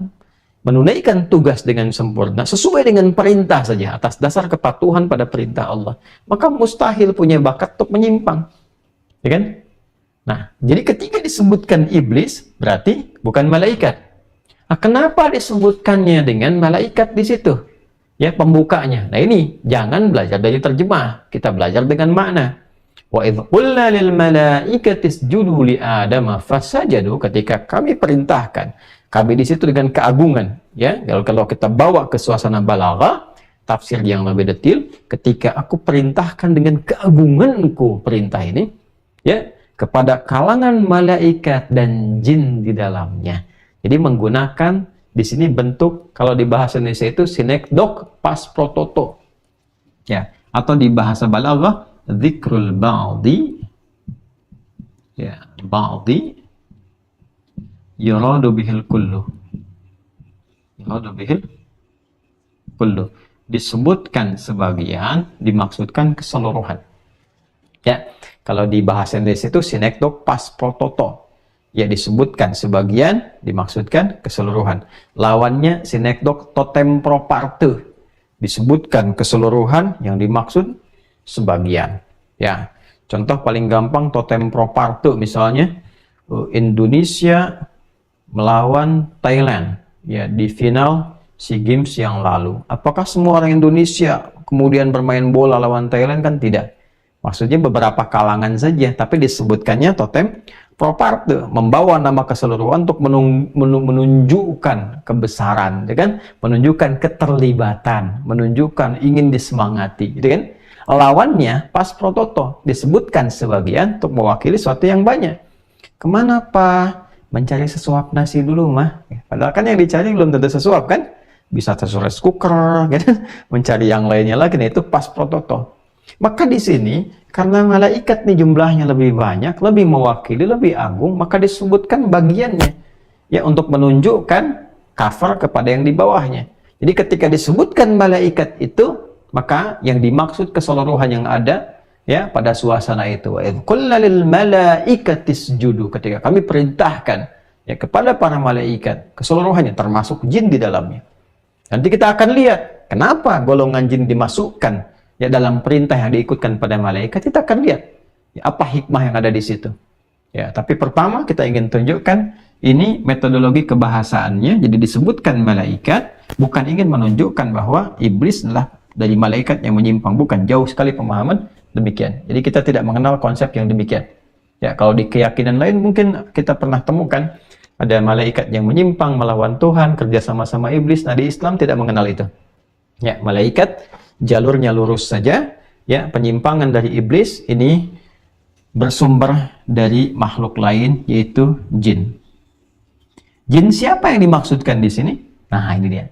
menunaikan tugas dengan sempurna, sesuai dengan perintah saja, atas dasar kepatuhan pada perintah Allah. Maka mustahil punya bakat untuk menyimpang. Ya kan? Nah, jadi ketika disebutkan iblis, berarti bukan malaikat. Nah, kenapa disebutkannya dengan malaikat di situ? Ya, pembukanya. Nah ini, jangan belajar dari terjemah. Kita belajar dengan makna. Wa idh qulna lil malaikati isjudu li Adam fasajadu, ketika kami perintahkan, kami di situ dengan keagungan, ya. Kalau kita bawa ke suasana balaghah, tafsir yang lebih detail, ketika aku perintahkan dengan keagunganku perintah ini, ya, kepada kalangan malaikat dan jin di dalamnya. Jadi menggunakan di sini bentuk, kalau di bahasa Indonesia itu sinekdok pas prototo, ya, atau di bahasa balaghah dzikrul ba'di, ya, ba'di yuradu bihil kullu, yuradu bihil kullu, disebutkan sebagian, dimaksudkan keseluruhan. Ya, kalau di bahasa Indonesia itu sinekdok pas prototo, ya, disebutkan sebagian, dimaksudkan keseluruhan. Lawannya sinekdok totem pro parte, disebutkan keseluruhan, yang dimaksud sebagian. Ya, contoh paling gampang totem pro parte, misalnya Indonesia melawan Thailand, ya, di final SEA Games yang lalu. Apakah semua orang Indonesia kemudian bermain bola lawan Thailand? Kan tidak. Maksudnya beberapa kalangan saja, tapi disebutkannya totem pro parte, membawa nama keseluruhan untuk menunjukkan kebesaran, ya kan? Menunjukkan keterlibatan, menunjukkan ingin disemangati, gitu kan? Lawannya pas prototo, disebutkan sebagian untuk mewakili sesuatu yang banyak. Kemana Pak? Mencari sesuap nasi dulu mah. Padahal kan yang dicari belum tentu sesuap kan? Bisa rice cooker, gitu. Mencari yang lainnya lagi, nah itu pas prototo. Maka di sini, karena malaikat nih jumlahnya lebih banyak, lebih mewakili, lebih agung, maka disebutkan bagiannya, ya, untuk menunjukkan cover kepada yang di bawahnya. Jadi ketika disebutkan malaikat itu, maka yang dimaksud keseluruhan yang ada, ya, pada suasana itu. Wa idh qulna lil malaikati isjudu, ketika kami perintahkan, ya, kepada para malaikat keseluruhannya, termasuk jin di dalamnya. Nanti kita akan lihat kenapa golongan jin dimasukkan, ya, dalam perintah yang diikutkan pada malaikat. Kita akan lihat, ya, apa hikmah yang ada di situ. Ya, tapi pertama kita ingin tunjukkan ini metodologi kebahasaannya. Jadi disebutkan malaikat bukan ingin menunjukkan bahwa iblis adalah dari malaikat yang menyimpang, bukan, jauh sekali pemahaman demikian. Jadi kita tidak mengenal konsep yang demikian. Ya, kalau di keyakinan lain mungkin kita pernah temukan ada malaikat yang menyimpang melawan Tuhan, kerja sama-sama iblis. Nah, di Islam tidak mengenal itu. Ya, malaikat jalurnya lurus saja. Ya, penyimpangan dari iblis ini bersumber dari makhluk lain, yaitu jin. Jin siapa yang dimaksudkan di sini? Nah, ini dia.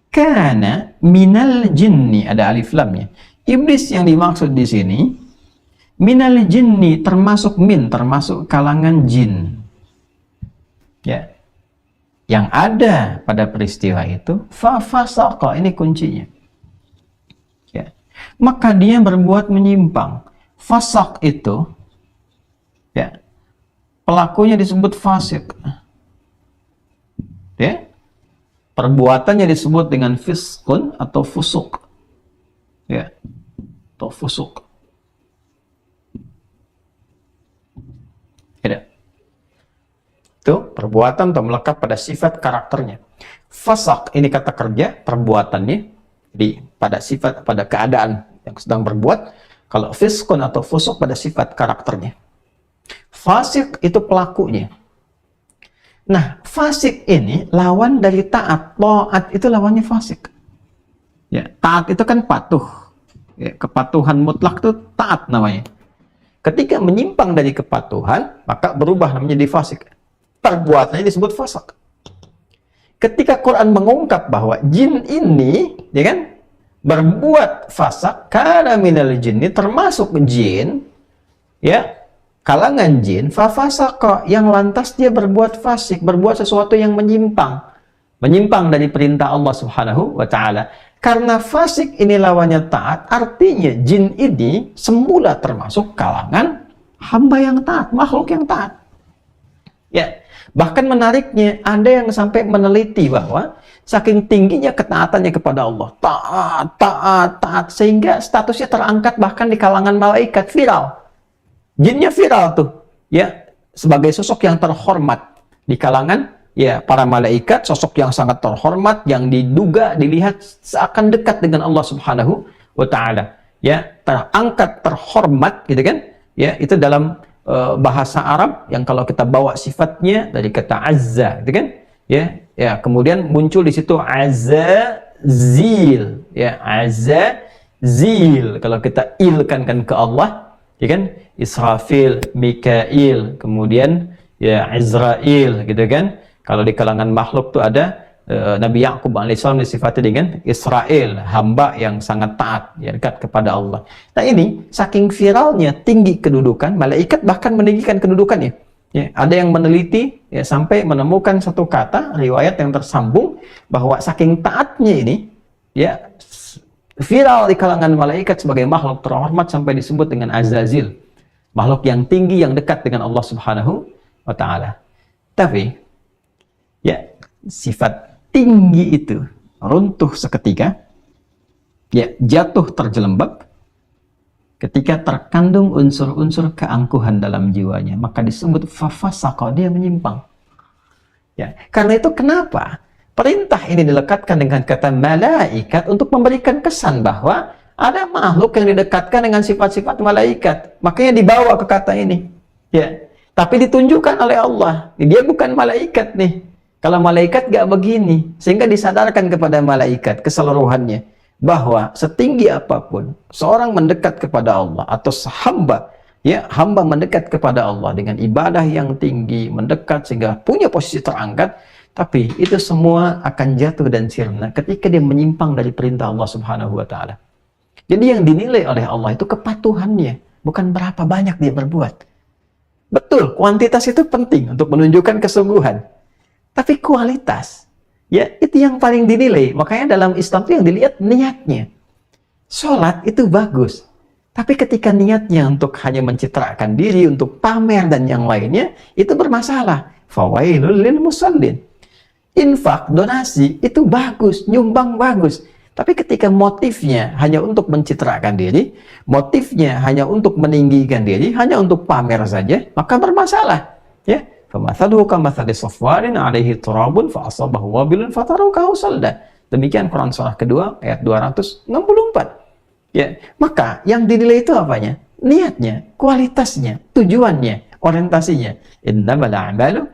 Kana minal jinni, ada alif lamnya. Iblis yang dimaksud di sini minal jinni, termasuk min, termasuk kalangan jin. Ya. Yang ada pada peristiwa itu fa fasaqa, ini kuncinya. Ya. Maka dia berbuat menyimpang. Fasaq itu, ya, pelakunya disebut fasik. Ya. Perbuatannya disebut dengan fiskun atau fusuk, ya, atau fusuk. Itu perbuatan atau melekat pada sifat karakternya. fasak ini kata kerja, perbuatannya, jadi pada sifat, pada keadaan yang sedang berbuat. Kalau fiskun atau fusuk pada sifat karakternya. Fasik itu pelakunya. Nah, fasik ini lawan dari taat. Taat itu lawannya fasik. Ya, taat itu kan patuh. Ya, kepatuhan mutlak itu taat namanya. Ketika menyimpang dari kepatuhan, maka berubah namanya jadi fasik. Perbuatannya disebut fasik. Ketika Quran mengungkap bahwa jin ini, ya kan, berbuat fasik, kana minal jinni, termasuk jin, ya, kalangan jin, fafasaqa, yang lantas dia berbuat fasik, berbuat sesuatu yang menyimpang dari perintah Allah Subhanahu wa taala. Karena fasik ini lawannya taat, artinya jin ini semula termasuk kalangan hamba yang taat, makhluk yang taat. Ya, bahkan menariknya, ada yang sampai meneliti bahwa saking tingginya ketaatannya kepada Allah, taat, sehingga statusnya terangkat bahkan di kalangan malaikat, viral. Jinnya viral tuh, ya, sebagai sosok yang terhormat di kalangan, ya, para malaikat, sosok yang sangat terhormat, yang diduga, dilihat seakan dekat dengan Allah Subhanahu wa taala. Ya, terangkat, terhormat, gitu kan? Ya, itu dalam bahasa Arab yang kalau kita bawa sifatnya dari kata azza, gitu kan? Ya, kemudian muncul di situ azza-zil, ya, azza-zil. Kalau kita ilkan kan ke Allah, ya kan? Israfil, Mikail, kemudian ya Izrail, gitu kan? Kalau di kalangan makhluk tuh ada Nabi Yakub alaihissalam disifati dengan Israel, hamba yang sangat taat, ya, dekat kepada Allah. Nah ini saking viralnya, tinggi kedudukan, malaikat bahkan meninggikan kedudukannya. Ya, ada yang meneliti, ya, sampai menemukan satu kata riwayat yang tersambung bahwa saking taatnya ini, ya, viral di kalangan malaikat sebagai makhluk terhormat sampai disebut dengan Azazil, makhluk yang tinggi yang dekat dengan Allah Subhanahu wa taala. Tapi ya, sifat tinggi itu runtuh seketika, ya, jatuh terjelembab ketika terkandung unsur-unsur keangkuhan dalam jiwanya, maka disebut fafasaqa, dia menyimpang. Ya, karena itu kenapa perintah ini dilekatkan dengan kata malaikat untuk memberikan kesan bahwa ada makhluk yang didekatkan dengan sifat-sifat malaikat, makanya dibawa ke kata ini. Ya, tapi ditunjukkan oleh Allah, dia bukan malaikat nih. Kalau malaikat gak begini, sehingga disadarkan kepada malaikat keseluruhannya bahwa setinggi apapun seorang mendekat kepada Allah atau hamba, ya, hamba mendekat kepada Allah dengan ibadah yang tinggi, mendekat sehingga punya posisi terangkat, tapi itu semua akan jatuh dan sirna ketika dia menyimpang dari perintah Allah Subhanahu wa taala. Jadi yang dinilai oleh Allah itu kepatuhannya, bukan berapa banyak dia berbuat. Betul, kuantitas itu penting untuk menunjukkan kesungguhan. Tapi kualitas, ya, itu yang paling dinilai. Makanya dalam Islam itu yang dilihat niatnya. Sholat itu bagus. Tapi ketika niatnya untuk hanya mencitrakan diri, untuk pamer dan yang lainnya, itu bermasalah. Fawailul lil musallin. Infak, donasi, itu bagus, nyumbang bagus. Tapi ketika motifnya hanya untuk mencitrakan diri, motifnya hanya untuk meninggikan diri, hanya untuk pamer saja, maka bermasalah. Ya. فَمَثَلُهُ كَمَثَلِ صَفْوَانٍ عَلَيْهِ تُرَابٌ فَأَصَابَهُ وَابِلٌ فَتَرَكَهُ صَلْدًا. Demikian Quran surah kedua ayat 264. Ya, maka yang dinilai itu apanya? Niatnya, kualitasnya, tujuannya, orientasinya. Innamal a'malu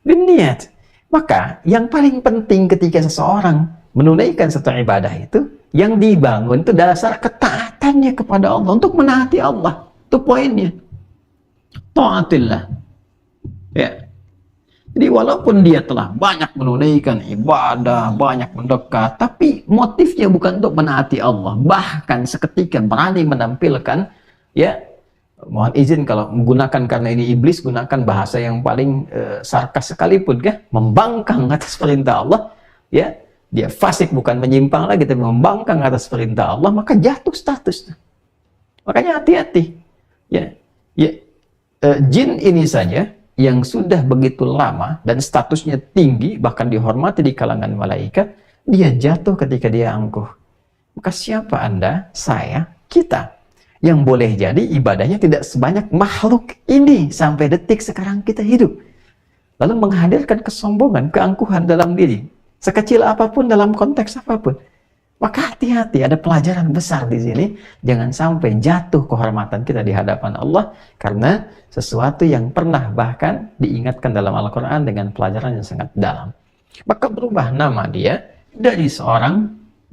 binniyat. Maka yang paling penting ketika seseorang menunaikan satu ibadah itu, yang dibangun itu dasar ketaatannya kepada Allah, untuk menaati Allah. Itu poinnya. Ta'atillah. Ya. Jadi walaupun dia telah banyak menunaikan ibadah, banyak mendekat, tapi motifnya bukan untuk menaati Allah. Bahkan seketika berani menampilkan, ya, mohon izin kalau menggunakan, karena ini iblis, gunakan bahasa yang paling sarkas sekalipun, kan, membangkang atas perintah Allah, ya, dia fasik, bukan menyimpang lagi, tapi membangkang atas perintah Allah, maka jatuh status. Makanya hati-hati, ya, jin ini saja yang sudah begitu lama dan statusnya tinggi, bahkan dihormati di kalangan malaikat, dia jatuh ketika dia angkuh. Maka siapa Anda, saya, kita, yang boleh jadi ibadahnya tidak sebanyak makhluk ini sampai detik sekarang kita hidup, lalu menghadirkan kesombongan, keangkuhan dalam diri, sekecil apapun dalam konteks apapun. Maka hati-hati, ada pelajaran besar di sini. Jangan sampai jatuh kehormatan kita di hadapan Allah karena sesuatu yang pernah bahkan diingatkan dalam Al-Quran dengan pelajaran yang sangat dalam. Maka berubah nama dia dari seorang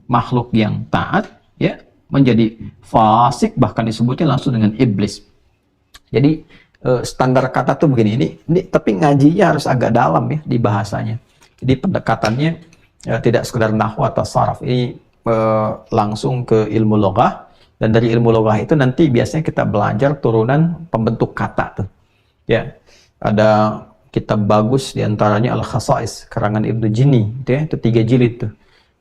makhluk yang taat, ya, menjadi fasik, bahkan disebutnya langsung dengan iblis. Jadi standar kata tuh begini, ini tapi ngajinya harus agak dalam ya di bahasanya. Jadi pendekatannya tidak sekedar nahwu atau saraf, ini langsung ke ilmu loghah, dan dari ilmu loghah itu nanti biasanya kita belajar turunan pembentuk kata tuh. Ya, ada kitab bagus diantaranya Al-Khasa'is karangan Ibnu Jini, itu 3 jilid tuh.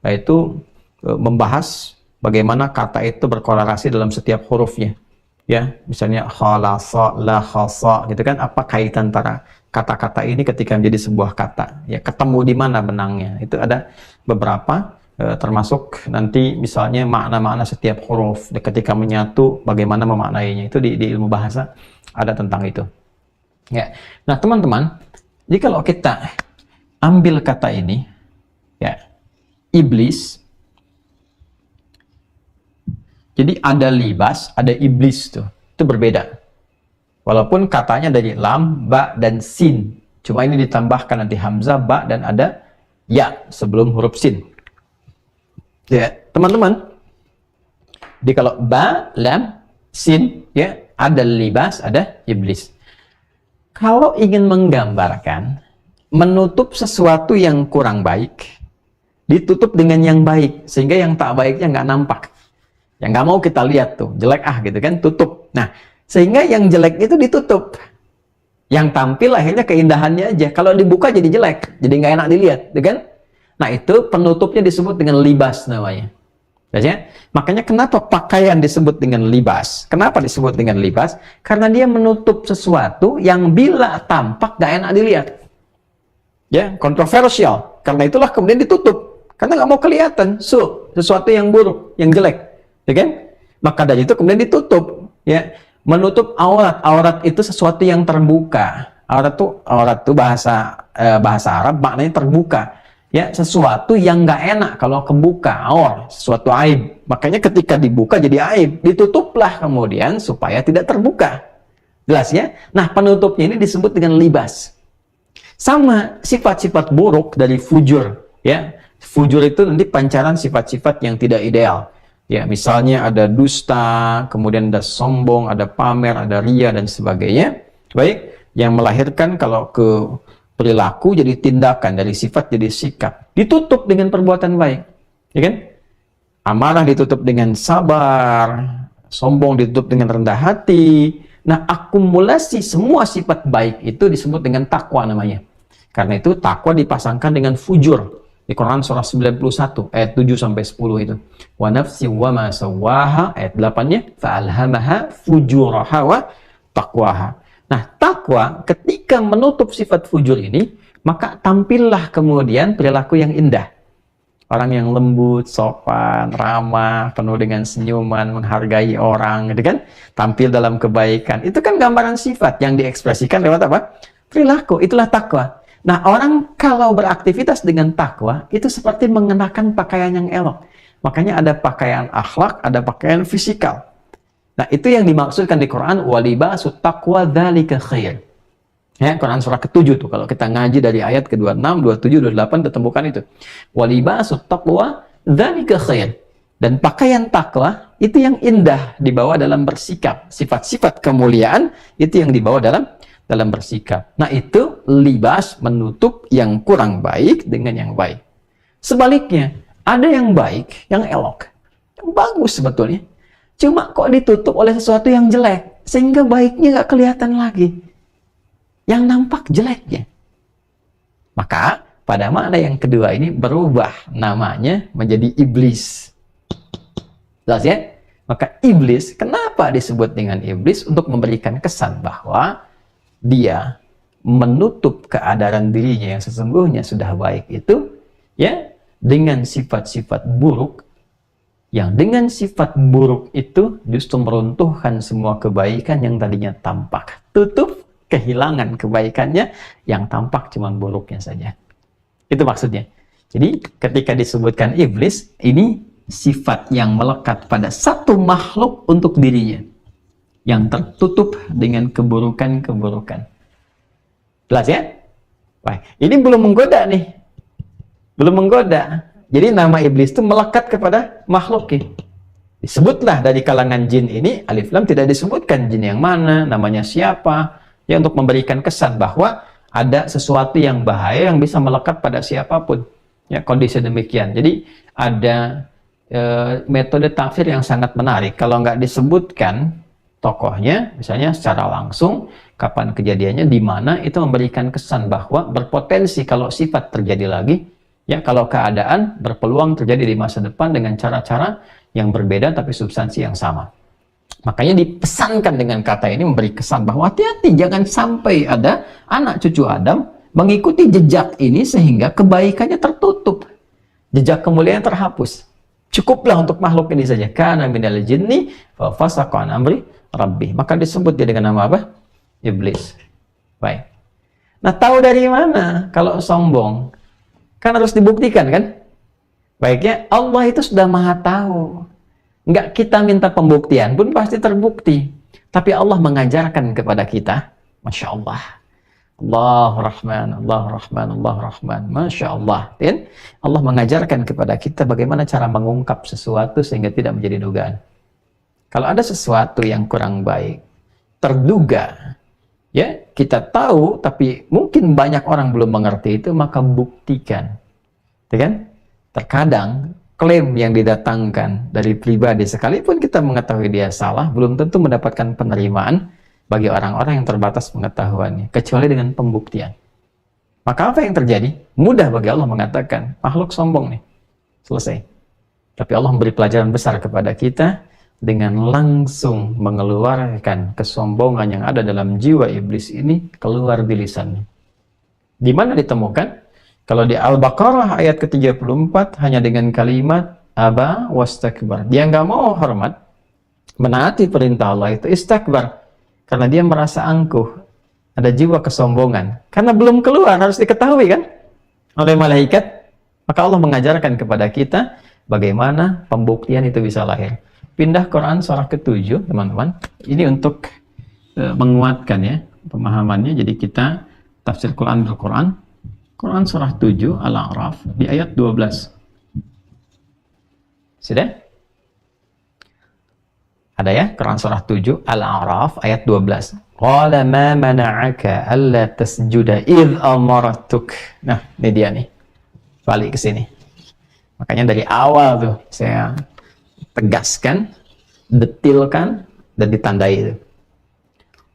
Nah itu membahas bagaimana kata itu berkorelasi dalam setiap hurufnya. Ya, misalnya khalasa, la khasa, gitu kan, apa kaitan antara kata-kata ini ketika menjadi sebuah kata, ya, ketemu di mana benangnya. Itu ada beberapa, termasuk nanti misalnya makna-makna setiap huruf ketika menyatu, bagaimana memaknainya, itu di ilmu bahasa ada tentang itu. Ya. Nah teman-teman, jadi kalau kita ambil kata ini, ya, iblis, jadi ada libas, ada iblis tuh, itu berbeda. Walaupun katanya dari lam, ba, dan sin, cuma ini ditambahkan nanti hamzah, ba, dan ada ya sebelum huruf sin. Ya, teman-teman. Jadi kalau ba, lam, sin, ya, ada libas, ada iblis. Kalau ingin menggambarkan, menutup sesuatu yang kurang baik, ditutup dengan yang baik, sehingga yang tak baiknya nggak nampak. Yang nggak mau kita lihat tuh, jelek gitu kan, tutup. Nah, sehingga yang jelek itu ditutup. Yang tampil akhirnya keindahannya aja. Kalau dibuka jadi jelek, jadi nggak enak dilihat, gitu kan? Nah itu penutupnya disebut dengan libas namanya. Ya? Makanya kenapa pakaian disebut dengan libas? Kenapa disebut dengan libas? Karena dia menutup sesuatu yang bila tampak gak enak dilihat. Ya, kontroversial. Karena itulah kemudian ditutup. Karena nggak mau kelihatan sesuatu yang buruk, yang jelek, ya kan? Maka dari itu kemudian ditutup. Ya, menutup aurat. Aurat itu sesuatu yang terbuka. Aurat tuh bahasa Arab maknanya terbuka. Ya, sesuatu yang nggak enak kalau kebuka, sesuatu aib. Makanya ketika dibuka jadi aib, ditutuplah kemudian supaya tidak terbuka. Jelas ya? Nah, penutupnya ini disebut dengan libas. Sama sifat-sifat buruk dari fujur, ya. Fujur itu nanti pancaran sifat-sifat yang tidak ideal. Ya, misalnya ada dusta, kemudian ada sombong, ada pamer, ada ria dan sebagainya. Baik, yang melahirkan kalau ke perilaku jadi tindakan, dari sifat jadi sikap, ditutup dengan perbuatan baik, ya kan? Amarah ditutup dengan sabar, sombong ditutup dengan rendah hati. Nah, akumulasi semua sifat baik itu disebut dengan takwa namanya. Karena itu takwa dipasangkan dengan fujur di Quran surah 91 ayat 7 sampai 10 itu. Wa nafsi wa ma sawaha, ayat 8-nya, fa alhamaha fujuraha wa taqwaha. Nah, takwa ketika menutup sifat fujur ini, maka tampillah kemudian perilaku yang indah. Orang yang lembut, sopan, ramah, penuh dengan senyuman, menghargai orang, gitu kan? Tampil dalam kebaikan. Itu kan gambaran sifat yang diekspresikan lewat apa? Perilaku. Itulah takwa. Nah, orang kalau beraktivitas dengan takwa, itu seperti mengenakan pakaian yang elok. Makanya ada pakaian akhlak, ada pakaian fisikal. Nah, itu yang dimaksudkan di Quran, walibasut taqwa dzalika khair. Ya, Quran surah ke-7 tuh, kalau kita ngaji dari ayat ke-26, 27, 28 ditemukan itu. Walibasut taqwa dzalika khair. Dan pakaian takwa itu yang indah dibawa dalam bersikap. Sifat-sifat kemuliaan itu yang dibawa dalam bersikap. Nah, itu libas menutup yang kurang baik dengan yang baik. Sebaliknya, ada yang baik, yang elok, yang bagus sebetulnya. Cuma kok ditutup oleh sesuatu yang jelek, sehingga baiknya nggak kelihatan lagi. Yang nampak jeleknya. Maka pada makna yang kedua ini berubah namanya menjadi iblis. Jelas ya? Maka iblis, kenapa disebut dengan iblis? Untuk memberikan kesan bahwa dia menutup keadaran dirinya yang sesungguhnya sudah baik itu, ya, dengan sifat-sifat buruk, yang dengan sifat buruk itu justru meruntuhkan semua kebaikan yang tadinya tampak. Tutup, kehilangan kebaikannya, yang tampak cuma buruknya saja. Itu maksudnya. Jadi ketika disebutkan iblis, ini sifat yang melekat pada satu makhluk untuk dirinya, yang tertutup dengan keburukan-keburukan. Jelas ya? Baik, ini belum menggoda nih. Belum menggoda. Jadi nama iblis itu melekat kepada makhluk. Disebutlah dari kalangan jin ini, alif lam tidak disebutkan jin yang mana, namanya siapa, ya untuk memberikan kesan bahwa ada sesuatu yang bahaya yang bisa melekat pada siapapun. Ya, kondisi demikian. Jadi ada metode tafsir yang sangat menarik. Kalau nggak disebutkan tokohnya, misalnya secara langsung, kapan kejadiannya, di mana, itu memberikan kesan bahwa berpotensi kalau sifat terjadi lagi, ya kalau keadaan berpeluang terjadi di masa depan dengan cara-cara yang berbeda tapi substansi yang sama. Makanya dipesankan dengan kata ini memberi kesan bahwa hati-hati, jangan sampai ada anak cucu Adam mengikuti jejak ini sehingga kebaikannya tertutup, jejak kemuliaan terhapus. Cukuplah untuk makhluk ini saja. Kana minal jinni fa fasaqa an amri rabbih. Maka disebut dia dengan nama apa? Iblis. Baik. Nah, tahu dari mana kalau sombong? Kan harus dibuktikan kan? Baiknya Allah itu sudah maha tahu. Enggak kita minta pembuktian pun pasti terbukti. Tapi Allah mengajarkan kepada kita, Masya Allah. Allahu Rahman, Allahu Rahman, Allahu Rahman. Masya Allah. Allah mengajarkan kepada kita bagaimana cara mengungkap sesuatu sehingga tidak menjadi dugaan. Kalau ada sesuatu yang kurang baik, terduga, ya kita tahu, tapi mungkin banyak orang belum mengerti itu, maka buktikan. Ya kan? Terkadang klaim yang didatangkan dari pribadi, sekalipun kita mengetahui dia salah, belum tentu mendapatkan penerimaan bagi orang-orang yang terbatas pengetahuannya, kecuali dengan pembuktian. Maka apa yang terjadi? Mudah bagi Allah mengatakan, makhluk sombong nih, selesai. Tapi Allah memberi pelajaran besar kepada kita dengan langsung mengeluarkan kesombongan yang ada dalam jiwa iblis ini keluar di lisannya. Di mana ditemukan? Kalau di Al-Baqarah ayat ke-34 hanya dengan kalimat aba wastakbar. Dia nggak mau hormat, menaati perintah Allah itu istakbar. Karena dia merasa angkuh, ada jiwa kesombongan. Karena belum keluar, harus diketahui kan oleh malaikat. Maka Allah mengajarkan kepada kita bagaimana pembuktian itu bisa lahir. Pindah Quran surah ke-7, teman-teman. Ini untuk menguatkan ya pemahamannya. Jadi kita tafsir Quran bil-Quran. Quran surah 7 Al-A'raf di ayat 12. Sudah? Ada ya, Quran surah 7 Al-A'raf ayat 12. Qala ma mana'aka alla tasjuda idh amartuk. Nah, ini dia nih. Balik ke sini. Makanya dari awal tuh saya tegaskan, detilkan, dan ditandai itu.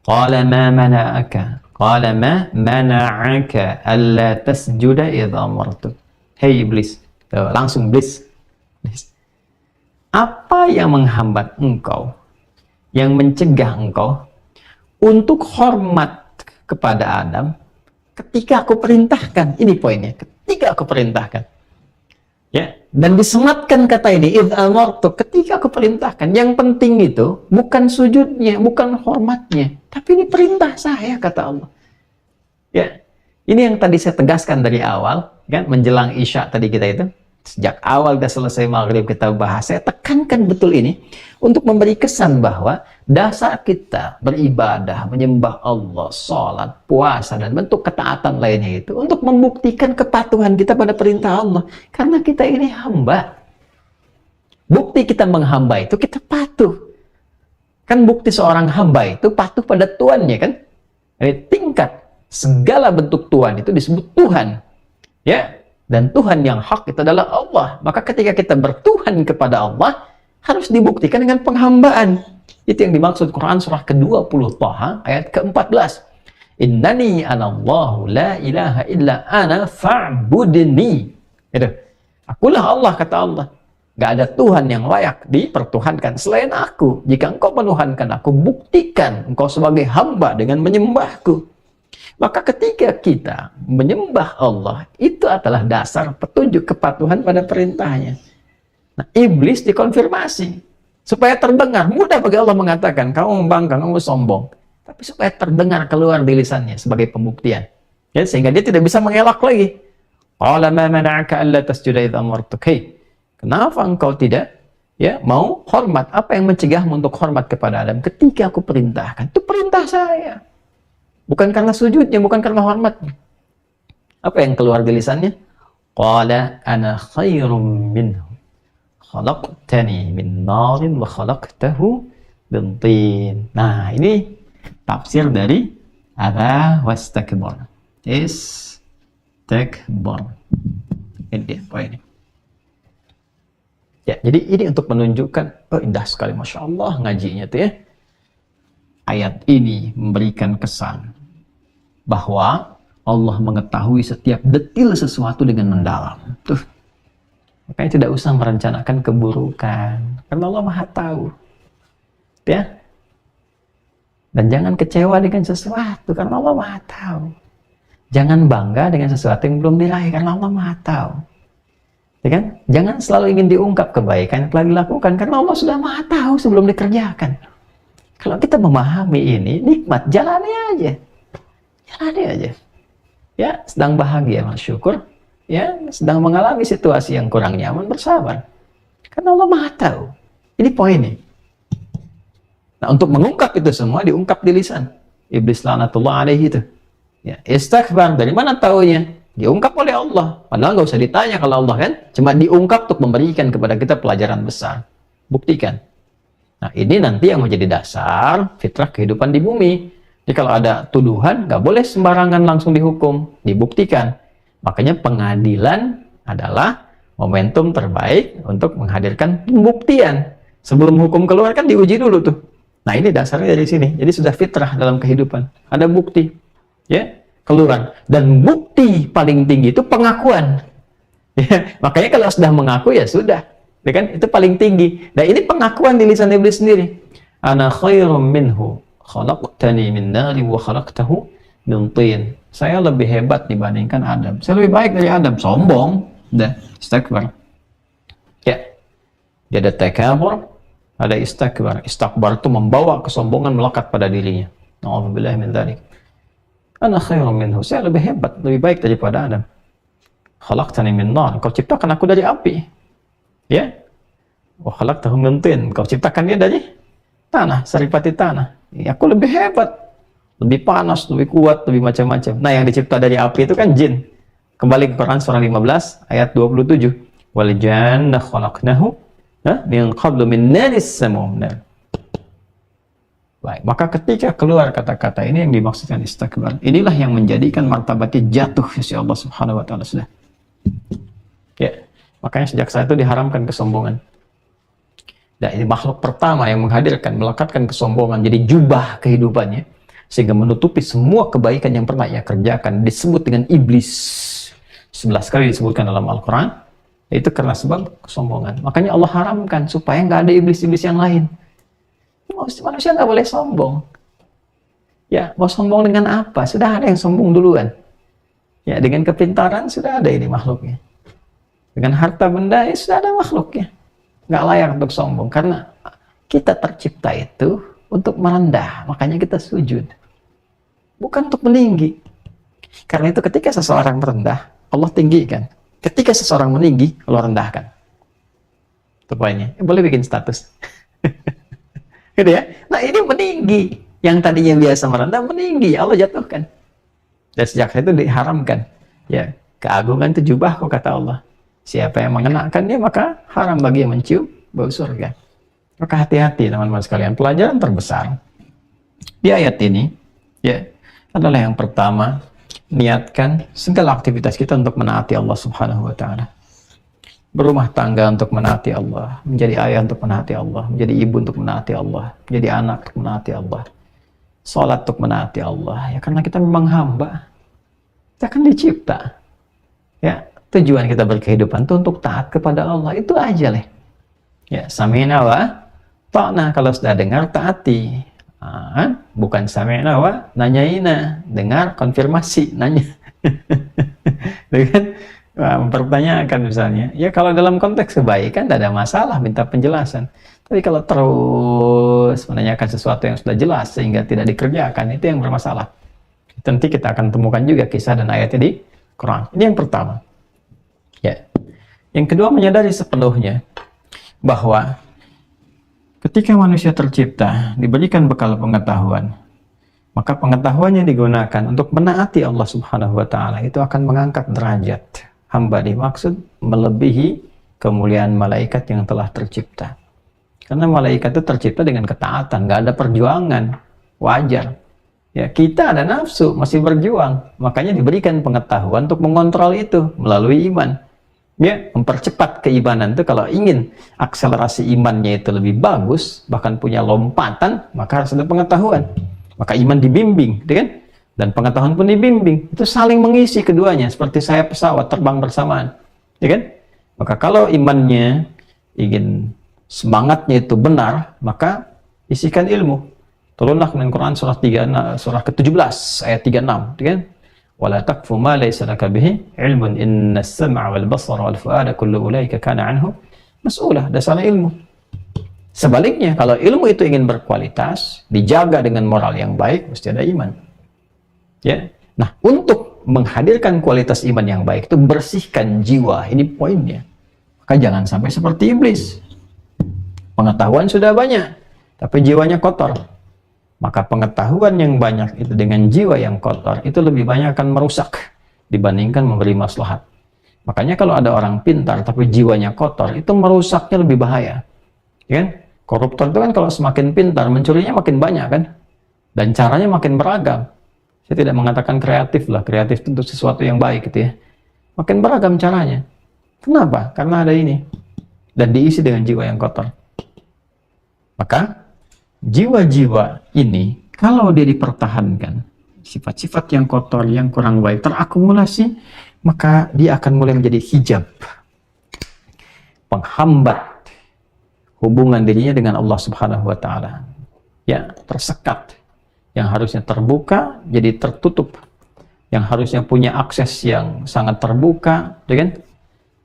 Qala ma mana'aka. Qala ma mana'aka alla tasjuda idh amartuk. Hei iblis. Tuh, langsung iblis. Apa yang menghambat engkau, yang mencegah engkau untuk hormat kepada Adam ketika aku perintahkan? Ini poinnya, ketika aku perintahkan. Ya, dan disematkan kata ini, idh amartu, ketika aku perintahkan. Yang penting itu bukan sujudnya, bukan hormatnya, tapi ini perintah saya, kata Allah. Ya, ini yang tadi saya tegaskan dari awal, kan, menjelang Isya tadi kita itu. Sejak awal sudah selesai maghrib kita bahas, saya tekankan betul ini untuk memberi kesan bahwa dasar kita beribadah, menyembah Allah, sholat, puasa, dan bentuk ketaatan lainnya itu untuk membuktikan kepatuhan kita pada perintah Allah. Karena kita ini hamba. Bukti kita menghamba itu kita patuh. Kan bukti seorang hamba itu patuh pada Tuannya kan. Jadi tingkat segala bentuk Tuhan itu disebut Tuhan. Ya. Dan Tuhan yang hak itu adalah Allah. Maka ketika kita bertuhan kepada Allah, harus dibuktikan dengan penghambaan. Itu yang dimaksud Quran surah ke-20 Thaha ayat ke-14. Innani anallahu la ilaha illa ana fa'budni. Itu. Akulah Allah, kata Allah. Gak ada Tuhan yang layak dipertuhankan selain aku. Jika engkau menuhankan aku, buktikan engkau sebagai hamba dengan menyembahku. Maka ketika kita menyembah Allah, itu adalah dasar petunjuk kepatuhan pada perintahnya. Nah, iblis dikonfirmasi. Supaya terdengar, mudah bagi Allah mengatakan, kamu membangkang, kamu sombong. Tapi supaya terdengar keluar di lisannya sebagai pembuktian. Ya, sehingga dia tidak bisa mengelak lagi. Qala ma mana'aka alla tasjuda idh amartuk. Hey, kenapa engkau tidak mau hormat? Apa yang mencegahmu untuk hormat kepada Adam ketika aku perintahkan? Itu perintah saya. Bukan karena sujudnya, bukan karena hormatnya. Apa yang keluar di lisannya? Qala ana khairum minhu. Khalaqtani min narin wa khalaqtahu min tin. Nah, ini tafsir dari aba wastakbar. Istakbar. Ini dia poinnya. Ya, jadi ini untuk menunjukkan, oh indah sekali, Masya Allah ngajinya tuh ya. Ayat ini memberikan kesan bahwa Allah mengetahui setiap detil sesuatu dengan mendalam. Tuh. Makanya tidak usah merencanakan keburukan, karena Allah Maha tahu. Ya. Dan jangan kecewa dengan sesuatu, karena Allah Maha tahu. Jangan bangga dengan sesuatu yang belum diraih, karena Allah Maha tahu. Ya kan? Jangan selalu ingin diungkap kebaikan yang telah dilakukan, karena Allah sudah Maha tahu sebelum dikerjakan. Kalau kita memahami ini, nikmat, jalani aja. Jalani aja. Ya, sedang bahagia, bersyukur. Ya, sedang mengalami situasi yang kurang nyaman, bersabar. Karena Allah Maha tahu. Ini poinnya. Nah, untuk mengungkap itu semua, diungkap di lisan. Iblis laknatullah alaihi itu. Ya, istakbar, dari mana taunya? Diungkap oleh Allah. Padahal nggak usah ditanya kalau Allah kan. Cuma diungkap untuk memberikan kepada kita pelajaran besar. Buktikan. Nah, ini nanti yang menjadi dasar fitrah kehidupan di bumi. Jadi kalau ada tuduhan, nggak boleh sembarangan langsung dihukum. Dibuktikan. Makanya pengadilan adalah momentum terbaik untuk menghadirkan pembuktian. Sebelum hukum keluar kan diuji dulu tuh. Nah, ini dasarnya dari sini. Jadi sudah fitrah dalam kehidupan. Ada bukti. Ya, keluar. Dan bukti paling tinggi itu pengakuan. Ya, makanya kalau sudah mengaku ya sudah. Ya kan? Itu paling tinggi. Nah, ini pengakuan di lisan iblis sendiri. Ana khairum minhu. Khalaqtani min nari wa khalaqtahu min tin. Saya lebih hebat dibandingkan Adam. Saya lebih baik dari Adam. Sombong. Dah, istakbar. Ya. Dia ada takabur, ada istakbar. Istakbar itu membawa kesombongan melekat pada dirinya. Na'udzubillah min dzalik. Ana khairum minhu. Saya lebih hebat, lebih baik daripada Adam. Khalaqtani min nar. Kau ciptakan aku dari api. Ya. Wa khalaqtahu min tin. Kau ciptakan dia dari tanah, saripati tanah. Ya, aku lebih hebat. Lebih panas, lebih kuat, lebih macam-macam. Nah, yang dicipta dari api itu kan jin. Kembali ke Quran surah 15 ayat 27. Wal janna khalaqnahu min qablu min naris samum. Baik, maka ketika keluar kata-kata ini yang dimaksudkan istakbar, inilah yang menjadikan martabatnya jatuh sisi Allah Subhanahu wa taala sudah. Ya, makanya sejak saat itu diharamkan kesombongan. Dan ini makhluk pertama yang menghadirkan, melekatkan kesombongan jadi jubah kehidupannya sehingga menutupi semua kebaikan yang pernah ia kerjakan, disebut dengan iblis. 11 kali disebutkan dalam Al-Qur'an, itu karena sebab kesombongan. Makanya Allah haramkan supaya nggak ada iblis-iblis yang lain. Manusia nggak boleh sombong. Ya, mau sombong dengan apa? Sudah ada yang sombong duluan. Ya, dengan kepintaran sudah ada ini makhluknya. Dengan harta benda ya sudah ada makhluknya. Nggak layak untuk sombong. Karena kita tercipta itu untuk merendah. Makanya kita sujud. Bukan untuk meninggi. Karena itu ketika seseorang merendah, Allah tinggikan. Ketika seseorang meninggi, Allah rendahkan. Itu poinnya. Boleh bikin status. Gitu ya. Nah, ini meninggi. Yang tadinya biasa merendah meninggi, Allah jatuhkan. Dan sejak itu diharamkan. Ya, keagungan itu jubah kok kata Allah. Siapa yang mengenakannya maka haram bagi yang mencium bau surga. Maka hati-hati teman-teman sekalian. Pelajaran terbesar di ayat ini ya adalah yang pertama, niatkan segala aktivitas kita untuk menaati Allah Subhanahu wa taala. Berumah tangga untuk menaati Allah, menjadi ayah untuk menaati Allah, menjadi ibu untuk menaati Allah, menjadi anak untuk menaati Allah, sholat untuk menaati Allah. Ya karena kita memang hamba, kita kan dicipta. Ya tujuan kita berkehidupan itu untuk taat kepada Allah, itu aja lah. Ya sami'na wa ta'na, kalau sudah dengar taati. Bukan sami'na wa nanyaina, dengar konfirmasi, nanya. Dengan mempertanyakan misalnya, ya kalau dalam konteks kebaikan tidak ada masalah minta penjelasan, tapi kalau terus menanyakan sesuatu yang sudah jelas sehingga tidak dikerjakan, itu yang bermasalah. Tentu kita akan temukan juga kisah dan ayatnya di Quran. Ini yang pertama. Ya. Yang kedua, menyadari sepenuhnya bahwa ketika manusia tercipta, diberikan bekal pengetahuan, maka pengetahuannya digunakan untuk menaati Allah Subhanahu wa Ta'ala. Itu akan mengangkat derajat hamba, dimaksud melebihi kemuliaan malaikat yang telah tercipta. Karena malaikat itu tercipta dengan ketaatan, nggak ada perjuangan, wajar. Ya, kita ada nafsu, masih berjuang, makanya diberikan pengetahuan untuk mengontrol itu melalui iman. Ya, mempercepat keimanan itu, kalau ingin akselerasi imannya itu lebih bagus, bahkan punya lompatan, maka harus ada pengetahuan. Maka iman dibimbing, gitu kan? Dan pengetahuan pun dibimbing. Itu saling mengisi keduanya, seperti saya pesawat terbang bersamaan, ya kan? Maka kalau imannya ingin semangatnya itu benar, maka isikan ilmu. Turunlah dengan Quran surah ke-17 ayat 36, gitu kan? Wala taqfu ma laysa laka bihi ilmun innas sam'a wal basara wal fuada kullu ulaika kana anhu mas'ulah. Dasar ilmu. Sebaliknya, kalau ilmu itu ingin berkualitas, dijaga dengan moral yang baik, mesti ada iman. Ya. Nah, untuk menghadirkan kualitas iman yang baik itu bersihkan jiwa. Ini poinnya. Maka jangan sampai seperti iblis. Pengetahuan sudah banyak, tapi jiwanya kotor. Maka pengetahuan yang banyak itu dengan jiwa yang kotor itu lebih banyak akan merusak dibandingkan memberi maslahat. Makanya kalau ada orang pintar tapi jiwanya kotor, itu merusaknya lebih bahaya. Ya kan? Koruptor itu kan kalau semakin pintar, mencurinya makin banyak kan? Dan caranya makin beragam. Saya tidak mengatakan kreatif lah, kreatif tentu sesuatu yang baik gitu ya. Makin beragam caranya. Kenapa? Karena ada ini. Dan diisi dengan jiwa yang kotor. Maka jiwa-jiwa ini, kalau dia dipertahankan, sifat-sifat yang kotor, yang kurang baik terakumulasi, maka dia akan mulai menjadi hijab, penghambat hubungan dirinya dengan Allah Subhanahu wa Ta'ala. Ya, tersekat. Yang harusnya terbuka, jadi tertutup. Yang harusnya punya akses yang sangat terbuka, ya kan?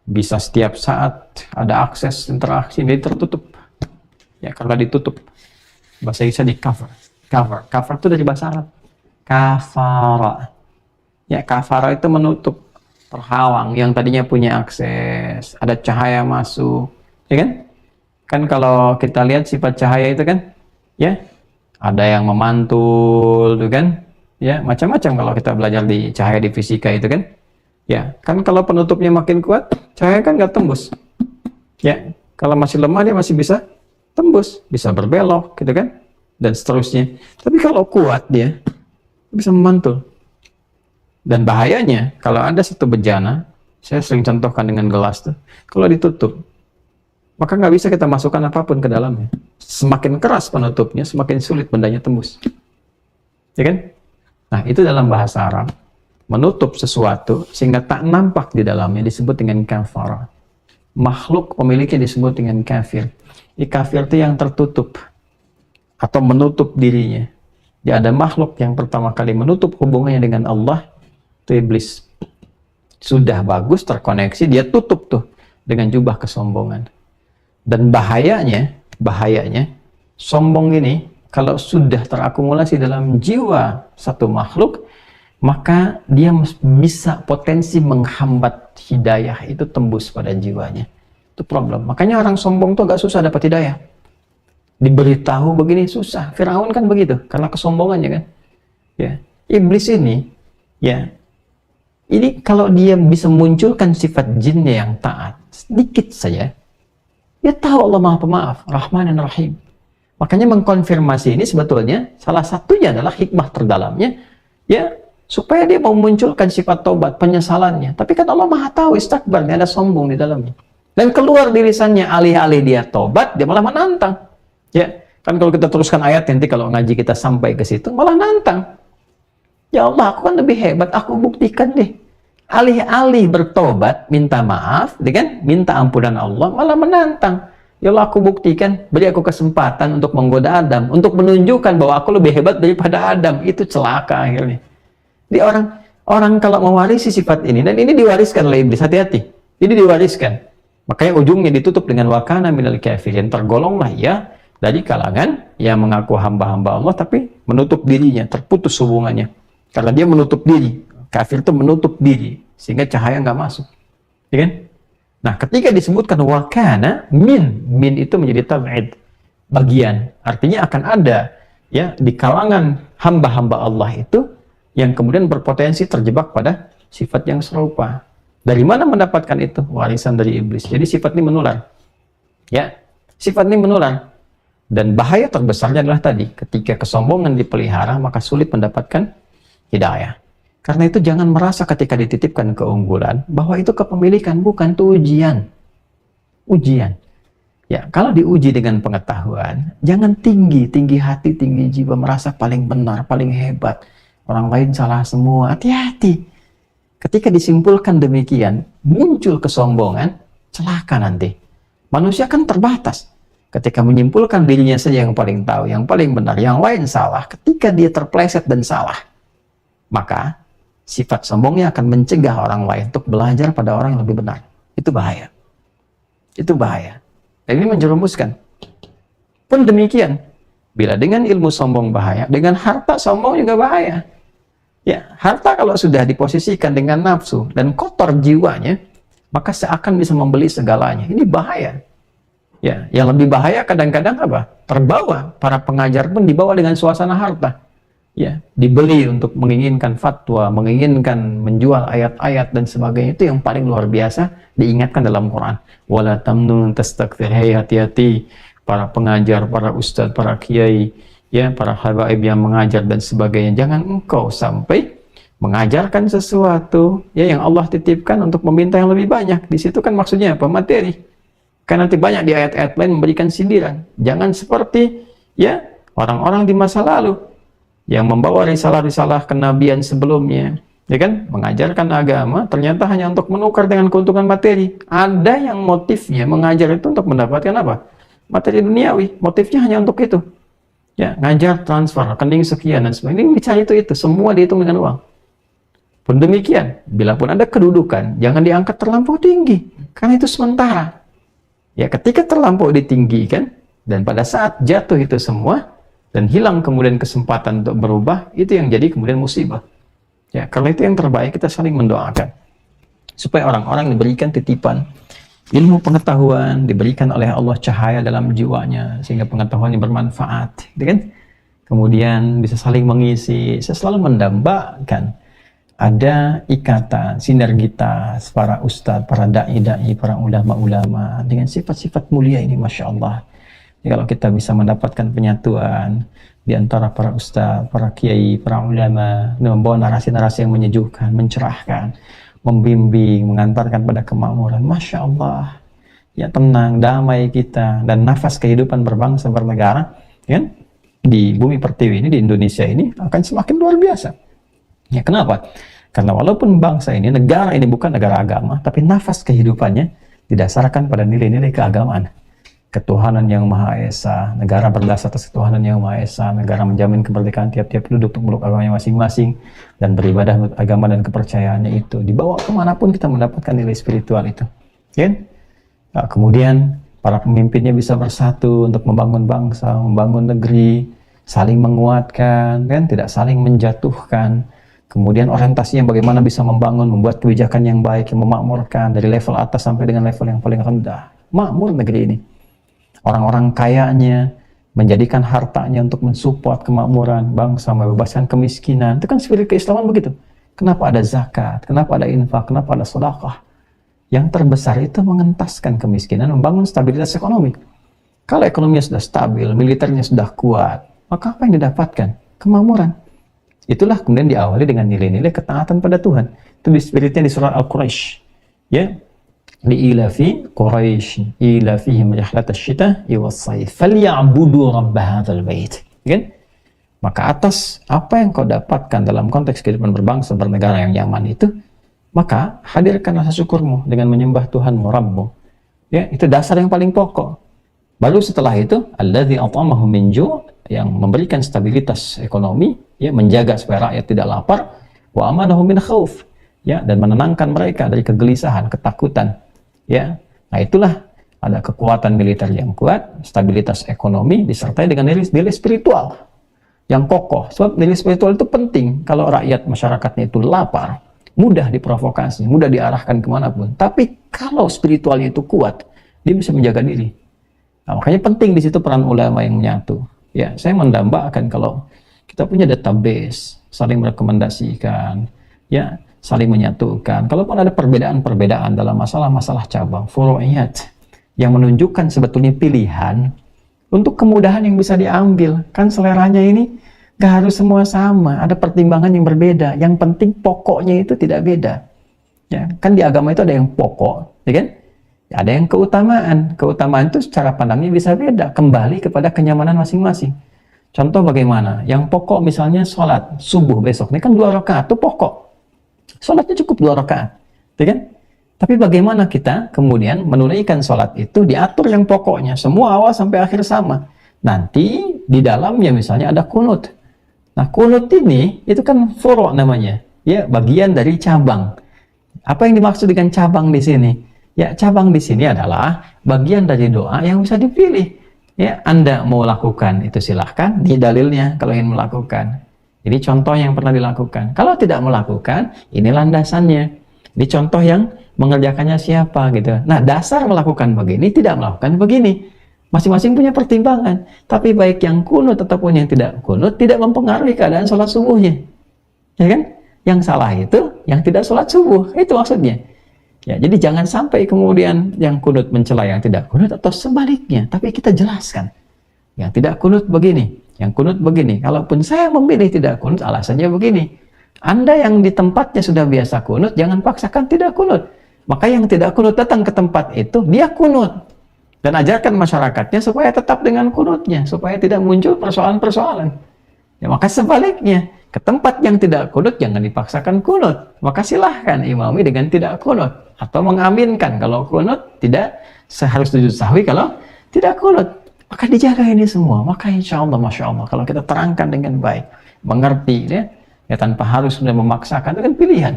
Bisa setiap saat ada akses interaksi, jadi tertutup. Ya, karena ditutup. Bahasa Inggrisnya di cover. Cover itu dari bahasa Arab. Kafara. Ya, kafara itu menutup, terhalang. Yang tadinya punya akses, ada cahaya masuk, ya kan? Kan kalau kita lihat sifat cahaya itu kan, ya, ada yang memantul, tuh kan? Ya, macam-macam kalau kita belajar di cahaya di fisika itu kan. Ya, kan kalau penutupnya makin kuat, cahaya kan nggak tembus. Ya, kalau masih lemah dia masih bisa tembus, bisa berbelok gitu kan, dan seterusnya. Tapi kalau kuat dia bisa memantul. Dan bahayanya kalau ada satu bejana, saya sering contohkan dengan gelas tuh, kalau ditutup maka nggak bisa kita masukkan apapun ke dalamnya. Semakin keras penutupnya, semakin sulit bendanya tembus, ya kan? Nah, itu dalam bahasa Arab, menutup sesuatu sehingga tak nampak di dalamnya disebut dengan kafara. Makhluk pemiliknya disebut dengan kafir. Kafir itu yang tertutup atau menutup dirinya. Dia ada makhluk yang pertama kali menutup hubungannya dengan Allah, itu iblis. Sudah bagus terkoneksi, dia tutup tuh dengan jubah kesombongan. Dan bahayanya sombong ini kalau sudah terakumulasi dalam jiwa satu makhluk, maka dia bisa potensi menghambat hidayah itu tembus pada jiwanya. Itu problem. Makanya orang sombong tuh agak susah dapat hidayah. Diberitahu begini susah. Firaun kan begitu, karena kesombongannya kan. Ya, iblis ini, ya, ini kalau dia bisa munculkan sifat jinnya yang taat, sedikit saja, dia tahu Allah Maha Pemaaf, Rahman dan Rahim. Makanya mengkonfirmasi ini sebetulnya salah satunya adalah hikmah terdalamnya, ya, supaya dia mau munculkan sifat taubat, penyesalannya. Tapi kan Allah Maha tahu, istakbar, dia ada sombong di dalamnya. Dan keluar di lisannya, alih-alih dia tobat, dia malah menantang. Ya, kan kalau kita teruskan ayat nanti kalau ngaji kita sampai ke situ, malah nantang. Ya Allah, aku kan lebih hebat, aku buktikan deh. Alih-alih bertobat, minta maaf, kan? Minta ampunan Allah, malah menantang. Ya Allah, aku buktikan, beri aku kesempatan untuk menggoda Adam, untuk menunjukkan bahwa aku lebih hebat daripada Adam. Itu celaka akhirnya. Di orang kalau mewarisi sifat ini, dan ini diwariskan oleh iblis, hati-hati. Ini diwariskan. Makanya ujungnya ditutup dengan wakana minal kafirin. Tergolonglah ya dari kalangan yang mengaku hamba-hamba Allah tapi menutup dirinya, terputus hubungannya. Karena dia menutup diri. Kafir itu menutup diri sehingga cahaya nggak masuk. Ya kan? Nah, ketika disebutkan wakana min itu menjadi tab'id, bagian. Artinya akan ada ya di kalangan hamba-hamba Allah itu yang kemudian berpotensi terjebak pada sifat yang serupa. Dari mana mendapatkan itu? Warisan dari iblis. Jadi sifat ini menular. Ya, sifat ini menular. Dan bahaya terbesarnya adalah tadi, ketika kesombongan dipelihara, maka sulit mendapatkan hidayah. Karena itu jangan merasa ketika dititipkan keunggulan, bahwa itu kepemilikan, bukan, itu ujian. Ujian. Ya, kalau diuji dengan pengetahuan, jangan tinggi hati, tinggi jiwa, merasa paling benar, paling hebat. Orang lain salah semua, hati-hati. Ketika disimpulkan demikian, muncul kesombongan, celaka nanti. Manusia kan terbatas. Ketika menyimpulkan dirinya saja yang paling tahu, yang paling benar, yang lain salah, ketika dia terpleset dan salah, maka sifat sombongnya akan mencegah orang lain untuk belajar pada orang yang lebih benar. Itu bahaya. Itu bahaya. Dan ini menjerumuskan. Pun demikian, bila dengan ilmu sombong bahaya, dengan harta sombong juga bahaya. Ya, harta kalau sudah diposisikan dengan nafsu dan kotor jiwanya, maka seakan bisa membeli segalanya. Ini bahaya. Ya, yang lebih bahaya kadang-kadang apa? Terbawa. Para pengajar pun dibawa dengan suasana harta. Ya, dibeli untuk menginginkan fatwa, menginginkan menjual ayat-ayat dan sebagainya. Itu yang paling luar biasa diingatkan dalam Quran. Wala tamnun tastakthir. Hei, hati-hati para pengajar, para ustadz, para kiai, ya, para habaib yang mengajar dan sebagainya. Jangan engkau sampai mengajarkan sesuatu ya yang Allah titipkan untuk meminta yang lebih banyak. Di situ kan maksudnya apa? Materi. Kan nanti banyak di ayat-ayat lain memberikan sindiran. Jangan seperti ya orang-orang di masa lalu yang membawa risalah-risalah kenabian sebelumnya, ya kan, mengajarkan agama ternyata hanya untuk menukar dengan keuntungan materi. Ada yang motifnya mengajar itu untuk mendapatkan apa? Materi duniawi. Motifnya hanya untuk itu. Ya, ngajar transfer rekening sekian dan sebagainya. Ini bicara itu semua dihitung dengan uang. Pun demikian, bila pun ada kedudukan, jangan diangkat terlampau tinggi, karena itu sementara. Ya, ketika terlampau ditinggikan dan pada saat jatuh itu semua dan hilang kemudian kesempatan untuk berubah, itu yang jadi kemudian musibah. Ya, karena itu yang terbaik kita saling mendoakan supaya orang-orang diberikan titipan ilmu pengetahuan, diberikan oleh Allah cahaya dalam jiwanya sehingga pengetahuannya bermanfaat, gitu kan? Kemudian bisa saling mengisi. Saya selalu mendambakan ada ikatan, sinergitas para ustadz, para da'i-da'i, para ulama-ulama dengan sifat-sifat mulia ini, Masya Allah. Jadi kalau kita bisa mendapatkan penyatuan di antara para ustadz, para kiai, para ulama, dan membawa narasi-narasi yang menyejukkan, mencerahkan, membimbing, mengantarkan pada kemakmuran, Masya Allah. Ya, tenang, damai kita, dan nafas kehidupan berbangsa, bernegara, kan? Di bumi pertiwi ini, di Indonesia ini, akan semakin luar biasa. Ya, kenapa? Karena walaupun bangsa ini, negara ini bukan negara agama, tapi nafas kehidupannya didasarkan pada nilai-nilai keagamaan. Ketuhanan yang Maha Esa, negara berdasar atas ketuhanan yang Maha Esa, negara menjamin kemerdekaan tiap-tiap penduduk untuk meluk agamanya masing-masing, dan beribadah menurut agama dan kepercayaannya itu. Dibawa kemanapun kita mendapatkan nilai spiritual itu. Ya? Nah, kemudian para pemimpinnya bisa bersatu untuk membangun bangsa, membangun negeri, saling menguatkan, kan? Tidak saling menjatuhkan. Kemudian orientasinya bagaimana bisa membangun, membuat kebijakan yang baik, yang memakmurkan dari level atas sampai dengan level yang paling rendah. Makmur negeri ini. Orang-orang kayanya menjadikan hartanya untuk mensupport kemakmuran bangsa, membebaskan kemiskinan. Itu kan spirit keislaman begitu. Kenapa ada zakat? Kenapa ada infak? Kenapa ada sedekah? Yang terbesar itu mengentaskan kemiskinan, membangun stabilitas ekonomi. Kalau ekonominya sudah stabil, militernya sudah kuat, maka apa yang didapatkan? Kemakmuran. Itulah kemudian diawali dengan nilai-nilai ketaatan pada Tuhan. Itu di spiritnya di surah Al-Quraisy. Ya. Li'ilafi Quraisy ilafihim rihlat asy-syita'i was-sayf falyabudu rabb hadzal bait. Kan? Maka atas apa yang kau dapatkan dalam konteks kehidupan berbangsa bernegara yang nyaman itu, maka hadirkan rasa syukurmu dengan menyembah Tuhanmu, Rabbmu. Ya, itu dasar yang paling pokok. Baru setelah itu, alladzi at'amahum min ju', yang memberikan stabilitas ekonomi, ya, menjaga supaya rakyat tidak lapar, wa amanahum min khauf, ya, dan menenangkan mereka dari kegelisahan, ketakutan. Ya, nah itulah ada kekuatan militer yang kuat, stabilitas ekonomi disertai dengan nilai spiritual yang kokoh. Sebab nilai spiritual itu penting. Kalau rakyat masyarakatnya itu lapar, mudah diprovokasi, mudah diarahkan kemanapun. Tapi kalau spiritualnya itu kuat, dia bisa menjaga diri. Nah, makanya penting di situ peran ulama yang menyatu. Ya, saya mendambakan kalau kita punya database, saling merekomendasikan, ya, saling menyatukan. Kalaupun ada perbedaan-perbedaan dalam masalah-masalah cabang, furu'iyat, yang menunjukkan sebetulnya pilihan untuk kemudahan yang bisa diambil. Kan seleranya ini gak harus semua sama, ada pertimbangan yang berbeda. Yang penting pokoknya itu tidak beda. Ya, kan di agama itu ada yang pokok, ya kan? Ada yang keutamaan. Keutamaan itu secara pandangnya bisa beda, kembali kepada kenyamanan masing-masing. Contoh bagaimana? Yang pokok misalnya sholat subuh besok, ini kan 2 rakaat, itu pokok. Sholatnya cukup 2 rakaat, ya kan? Tapi bagaimana kita kemudian menunaikan sholat itu diatur yang pokoknya, semua awal sampai akhir sama. Nanti di dalamnya misalnya ada kunut. Nah, kunut ini itu kan furu' namanya, ya, bagian dari cabang. Apa yang dimaksud dengan cabang di sini? Ya, cabang di sini adalah bagian dari doa yang bisa dipilih. Ya, Anda mau lakukan itu silahkan, di dalilnya kalau ingin melakukan. Jadi contoh yang pernah dilakukan. Kalau tidak melakukan, ini landasannya. Ini contoh yang mengerjakannya siapa gitu. Nah, dasar melakukan begini, tidak melakukan begini. Masing-masing punya pertimbangan. Tapi baik yang kunut ataupun yang tidak kunut tidak mempengaruhi keadaan sholat subuhnya. Ya kan? Yang salah itu yang tidak sholat subuh. Itu maksudnya. Ya, jadi jangan sampai kemudian yang kunut mencela yang tidak kunut atau sebaliknya. Tapi kita jelaskan. Yang tidak kunut begini, yang kunut begini. Kalaupun saya memilih tidak kunut, alasannya begini. Anda yang di tempatnya sudah biasa kunut, jangan paksakan tidak kunut. Maka yang tidak kunut datang ke tempat itu, dia kunut. Dan ajarkan masyarakatnya supaya tetap dengan kunutnya, supaya tidak muncul persoalan-persoalan. Ya, maka sebaliknya, ke tempat yang tidak kunut, jangan dipaksakan kunut. Maka silahkan imami dengan tidak kunut. Atau mengaminkan kalau kunut, tidak seharus sujud sahwi kalau tidak kunut. Maka dijaga ini semua. Maka insya Allah, Masya Allah, kalau kita terangkan dengan baik, mengerti, ya tanpa harus sudah memaksakan, itu kan pilihan.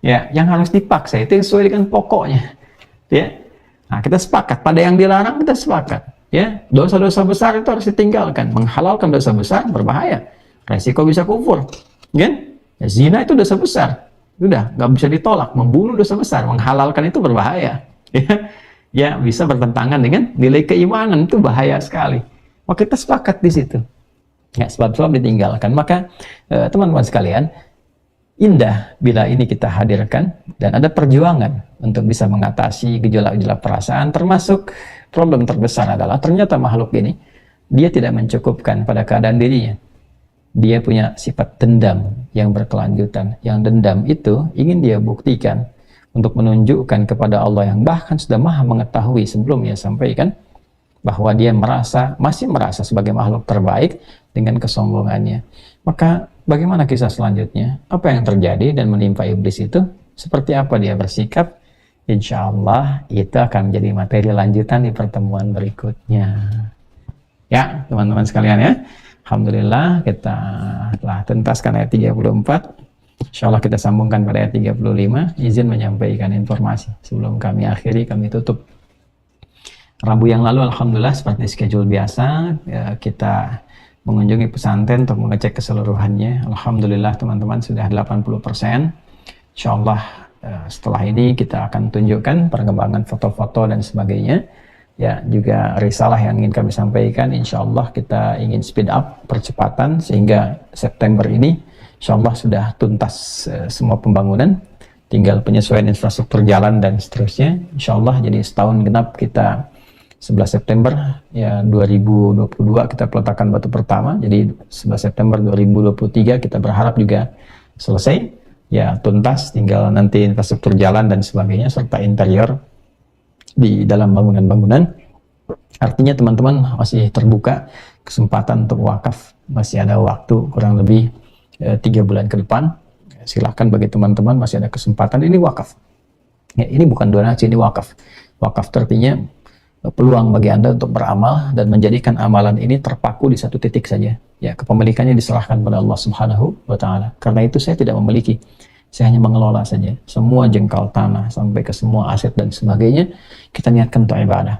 Ya, yang harus dipaksa itu yang sesuai dengan pokoknya. Ya, nah kita sepakat pada yang dilarang, kita sepakat. Ya, dosa-dosa besar itu harus ditinggalkan. Menghalalkan dosa besar berbahaya. Resiko bisa kufur, kan? Ya, zina itu dosa besar. Sudah, nggak bisa ditolak. Membunuh dosa besar, menghalalkan itu berbahaya. Ya, bisa bertentangan dengan nilai keimanan, itu bahaya sekali. Maka kita sepakat di situ. Ya, sebab-sebab ditinggalkan. Maka teman-teman sekalian, indah bila ini kita hadirkan dan ada perjuangan untuk bisa mengatasi gejolak-gejolak perasaan, termasuk problem terbesar adalah ternyata makhluk ini dia tidak mencukupkan pada keadaan dirinya. Dia punya sifat dendam yang berkelanjutan. Yang dendam itu ingin dia buktikan untuk menunjukkan kepada Allah yang bahkan sudah maha mengetahui sebelum dia sampaikan bahwa dia masih merasa sebagai makhluk terbaik dengan kesombongannya. Maka bagaimana kisah selanjutnya? Apa yang terjadi dan menimpa iblis itu? Seperti apa dia bersikap? Insya Allah itu akan menjadi materi lanjutan di pertemuan berikutnya. Ya, teman-teman sekalian ya. Alhamdulillah kita telah tuntaskan ayat 34. Insya Allah kita sambungkan pada ayat 35. Izin menyampaikan informasi. Sebelum kami akhiri, kami tutup. Rabu yang lalu Alhamdulillah seperti schedule biasa, ya, kita mengunjungi pesantren untuk mengecek keseluruhannya. Alhamdulillah teman-teman sudah 80%. Insya Allah setelah ini kita akan tunjukkan perkembangan foto-foto dan sebagainya. Ya, juga risalah yang ingin kami sampaikan, insya Allah kita ingin speed up percepatan sehingga September ini insya Allah sudah tuntas semua pembangunan, tinggal penyesuaian infrastruktur jalan dan seterusnya. Insya Allah jadi setahun genap kita 11 September ya 2022 kita peletakan batu pertama, jadi 11 September 2023 kita berharap juga selesai ya, tuntas, tinggal nanti infrastruktur jalan dan sebagainya serta interior di dalam bangunan-bangunan. Artinya teman-teman masih terbuka kesempatan untuk wakaf, masih ada waktu kurang lebih 3 bulan ke depan. Silahkan bagi teman-teman masih ada kesempatan, ini wakaf ya, ini bukan donasi, ini wakaf. Wakaf artinya peluang bagi Anda untuk beramal dan menjadikan amalan ini terpaku di satu titik saja ya, kepemilikannya diserahkan pada Allah Subhanahu wa Ta'ala. Karena itu saya tidak memiliki, saya hanya mengelola saja. Semua jengkal tanah sampai ke semua aset dan sebagainya kita niatkan untuk ibadah.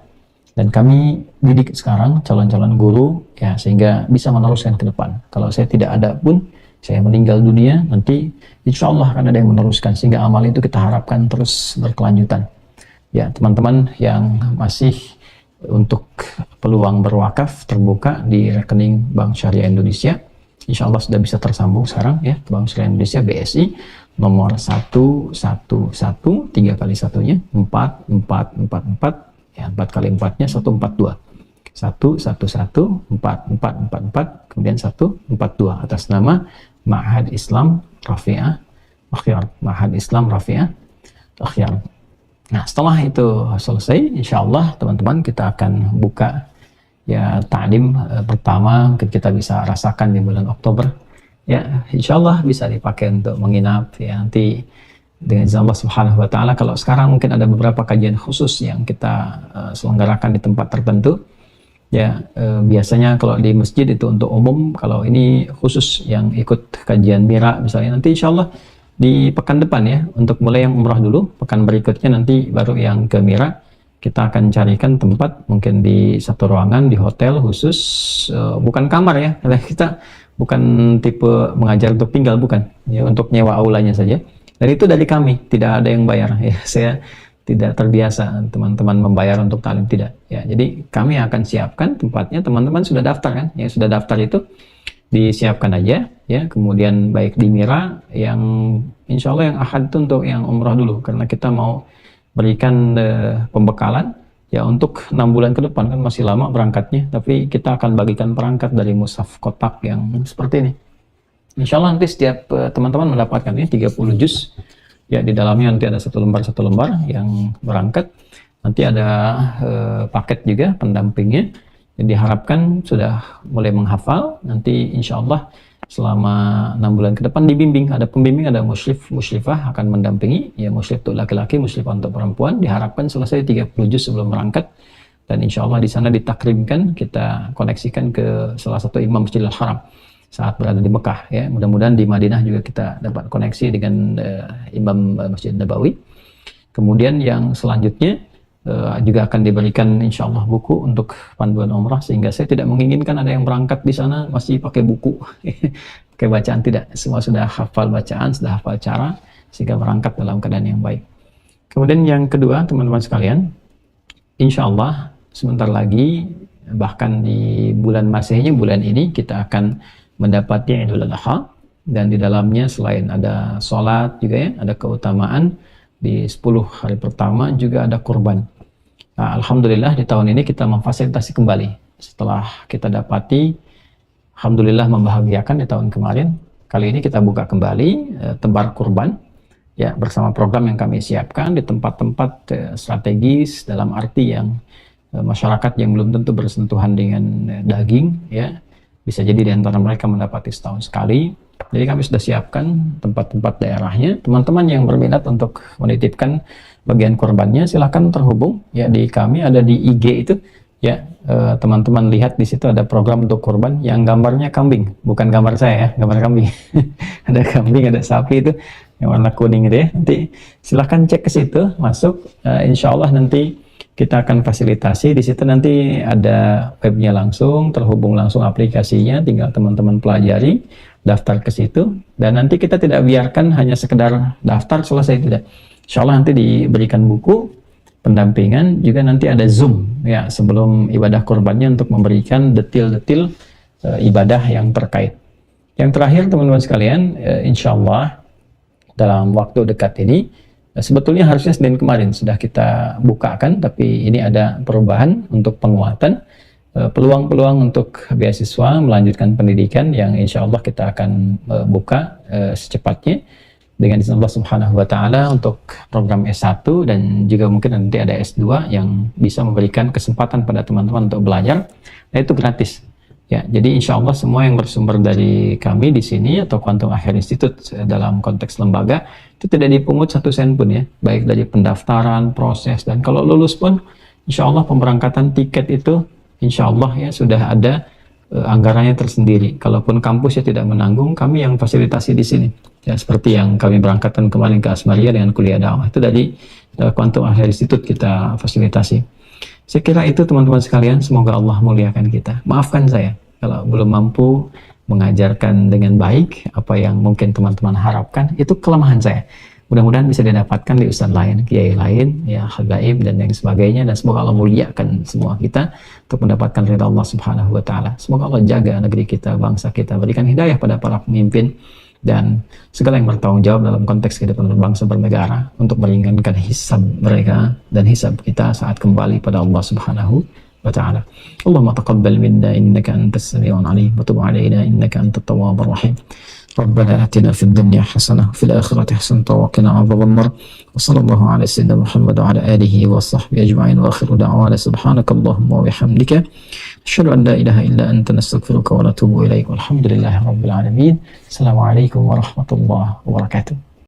Dan kami didik sekarang calon-calon guru ya, sehingga bisa meneruskan ke depan. Kalau saya tidak ada pun saya meninggal dunia, nanti insya Allah akan ada yang meneruskan, sehingga amal itu kita harapkan terus berkelanjutan. Ya, teman-teman yang masih untuk peluang berwakaf terbuka di rekening Bank Syariah Indonesia, insya Allah sudah bisa tersambung sekarang ya, Bank Syariah Indonesia BSI nomor 111 3 kali satunya 4444 ya, 4 kali 4 nya 142 111 4444 kemudian 142 atas nama Ma'had Islam Rafi'ah Akhyar, Ma'had Islam Rafi'ah Akhyar. Nah, setelah itu selesai, insya Allah teman-teman kita akan buka ya ta'lim pertama, mungkin kita bisa rasakan di bulan Oktober ya, insya Allah bisa dipakai untuk menginap ya, nanti dengan izin Allah Subhanahu wa Ta'ala. Kalau sekarang mungkin ada beberapa kajian khusus yang kita selenggarakan di tempat tertentu ya, biasanya kalau di masjid itu untuk umum, kalau ini khusus yang ikut kajian Mira misalnya, nanti insya Allah di pekan depan ya, untuk mulai yang umrah dulu, pekan berikutnya nanti baru yang ke Mira. Kita akan carikan tempat mungkin di satu ruangan di hotel khusus, bukan kamar ya, karena kita bukan tipe mengajar untuk tinggal, bukan ya, untuk nyewa aulanya saja, dan itu dari kami, tidak ada yang bayar ya. Saya tidak terbiasa teman-teman membayar untuk talim, tidak ya. Jadi kami akan siapkan tempatnya, teman-teman sudah daftar kan ya, sudah daftar itu disiapkan aja ya, kemudian baik di Mira yang insya Allah yang Ahad itu untuk yang umrah dulu, karena kita mau berikan pembekalan ya untuk 6 bulan ke depan, kan masih lama berangkatnya, tapi kita akan bagikan perangkat dari mushaf kotak yang seperti ini. Insya Allah nanti setiap teman-teman mendapatkan ini 30 juz ya, di dalamnya nanti ada satu lembar yang berangkat, nanti ada paket juga pendampingnya. Jadi diharapkan sudah mulai menghafal, nanti insya Allah selama 6 bulan ke depan dibimbing, ada pembimbing, ada musyrifah akan mendampingi ya, musyrif untuk laki-laki, musyrifah untuk perempuan. Diharapkan selesai 30 juz sebelum berangkat, dan insya Allah di sana ditakrimkan, kita koneksikan ke salah satu imam Masjidil Haram saat berada di Mekah ya. Mudah-mudahan di Madinah juga kita dapat koneksi dengan imam Masjid Nabawi. Kemudian yang selanjutnya juga akan diberikan insya Allah buku untuk panduan umrah, sehingga saya tidak menginginkan ada yang berangkat di sana masih pakai buku pakai bacaan, tidak, semua sudah hafal bacaan, sudah hafal cara, sehingga berangkat dalam keadaan yang baik. Kemudian yang kedua teman-teman sekalian, insya Allah sebentar lagi, bahkan di bulan Masehnya bulan ini, kita akan mendapati Idul Adha, dan di dalamnya selain ada sholat juga ya, ada keutamaan di 10 hari pertama, juga ada kurban. Nah, alhamdulillah di tahun ini kita memfasilitasi kembali setelah kita dapati alhamdulillah membahagiakan di tahun kemarin. Kali ini kita buka kembali tebar kurban ya, bersama program yang kami siapkan di tempat-tempat strategis, dalam arti yang masyarakat yang belum tentu bersentuhan dengan daging ya, bisa jadi di antara mereka mendapati setahun sekali. Jadi kami sudah siapkan tempat-tempat daerahnya. Teman-teman yang berminat untuk menitipkan bagian korbannya, silahkan terhubung ya, di kami ada di IG itu ya. Teman-teman lihat di situ ada program untuk korban yang gambarnya kambing, bukan gambar saya ya, gambar kambing. Ada kambing, ada sapi itu yang warna kuning itu ya. Nanti silahkan cek ke situ, masuk. Insya Allah nanti kita akan fasilitasi di situ, nanti ada webnya langsung, terhubung langsung aplikasinya, tinggal teman-teman pelajari, daftar ke situ, dan nanti kita tidak biarkan hanya sekedar daftar selesai, tidak. Insya Allah nanti diberikan buku pendampingan, juga nanti ada Zoom ya sebelum ibadah kurbannya untuk memberikan detil-detil ibadah yang terkait. Yang terakhir teman-teman sekalian, insya Allah dalam waktu dekat ini, sebetulnya harusnya Senin kemarin sudah kita bukakan, tapi ini ada perubahan untuk penguatan peluang-peluang untuk beasiswa melanjutkan pendidikan, yang insya Allah kita akan buka secepatnya dengan izin Allah Subhanahu wa Ta'ala, untuk program S1 dan juga mungkin nanti ada S2 yang bisa memberikan kesempatan pada teman-teman untuk belajar. Nah, itu gratis ya. Jadi insya Allah semua yang bersumber dari kami di sini atau Quantum Akhir Institute dalam konteks lembaga itu tidak dipungut 1 sen pun ya, baik dari pendaftaran, proses, dan kalau lulus pun insya Allah pemberangkatan tiket itu insya Allah ya sudah ada anggarannya tersendiri. Kalaupun kampus ya tidak menanggung, kami yang fasilitasi di sini ya, seperti yang kami berangkatkan kemarin ke Asmaria dengan kuliah dakwah, itu dari Quantum Akhir Institute kita fasilitasi. Saya kira itu teman-teman sekalian, semoga Allah muliakan kita. Maafkan saya kalau belum mampu mengajarkan dengan baik apa yang mungkin teman-teman harapkan. Itu kelemahan saya. Mudah-mudahan bisa didapatkan di ustadz lain, kiai lain, ya habaib dan yang sebagainya, dan semoga Allah muliakan semua kita untuk mendapatkan ridha Allah Subhanahu wa taala. Semoga Allah jaga negeri kita, bangsa kita, berikan hidayah pada para pemimpin dan segala yang bertanggung jawab dalam konteks kehidupan berbangsa bernegara untuk meringankan hisab mereka dan hisab kita saat kembali pada Allah Subhanahu wa ta'ala. Allahumma taqabbal minna innaka antas sami'un alim wa tub alaina innaka antat tawwabur rahim. ربنا آتنا في الدنيا حسنة وفي الآخرة حسنة وقنا عذاب النار وصلى الله على سيدنا محمد وعلى آله وصحبه أجمعين وآخر دعوانا سبحانك اللهم وبحمدك أشهد أن لا إله إلا أنت نستغفرك ونتوب إليك والحمد لله رب العالمين. السلام عليكم ورحمة الله وبركاته.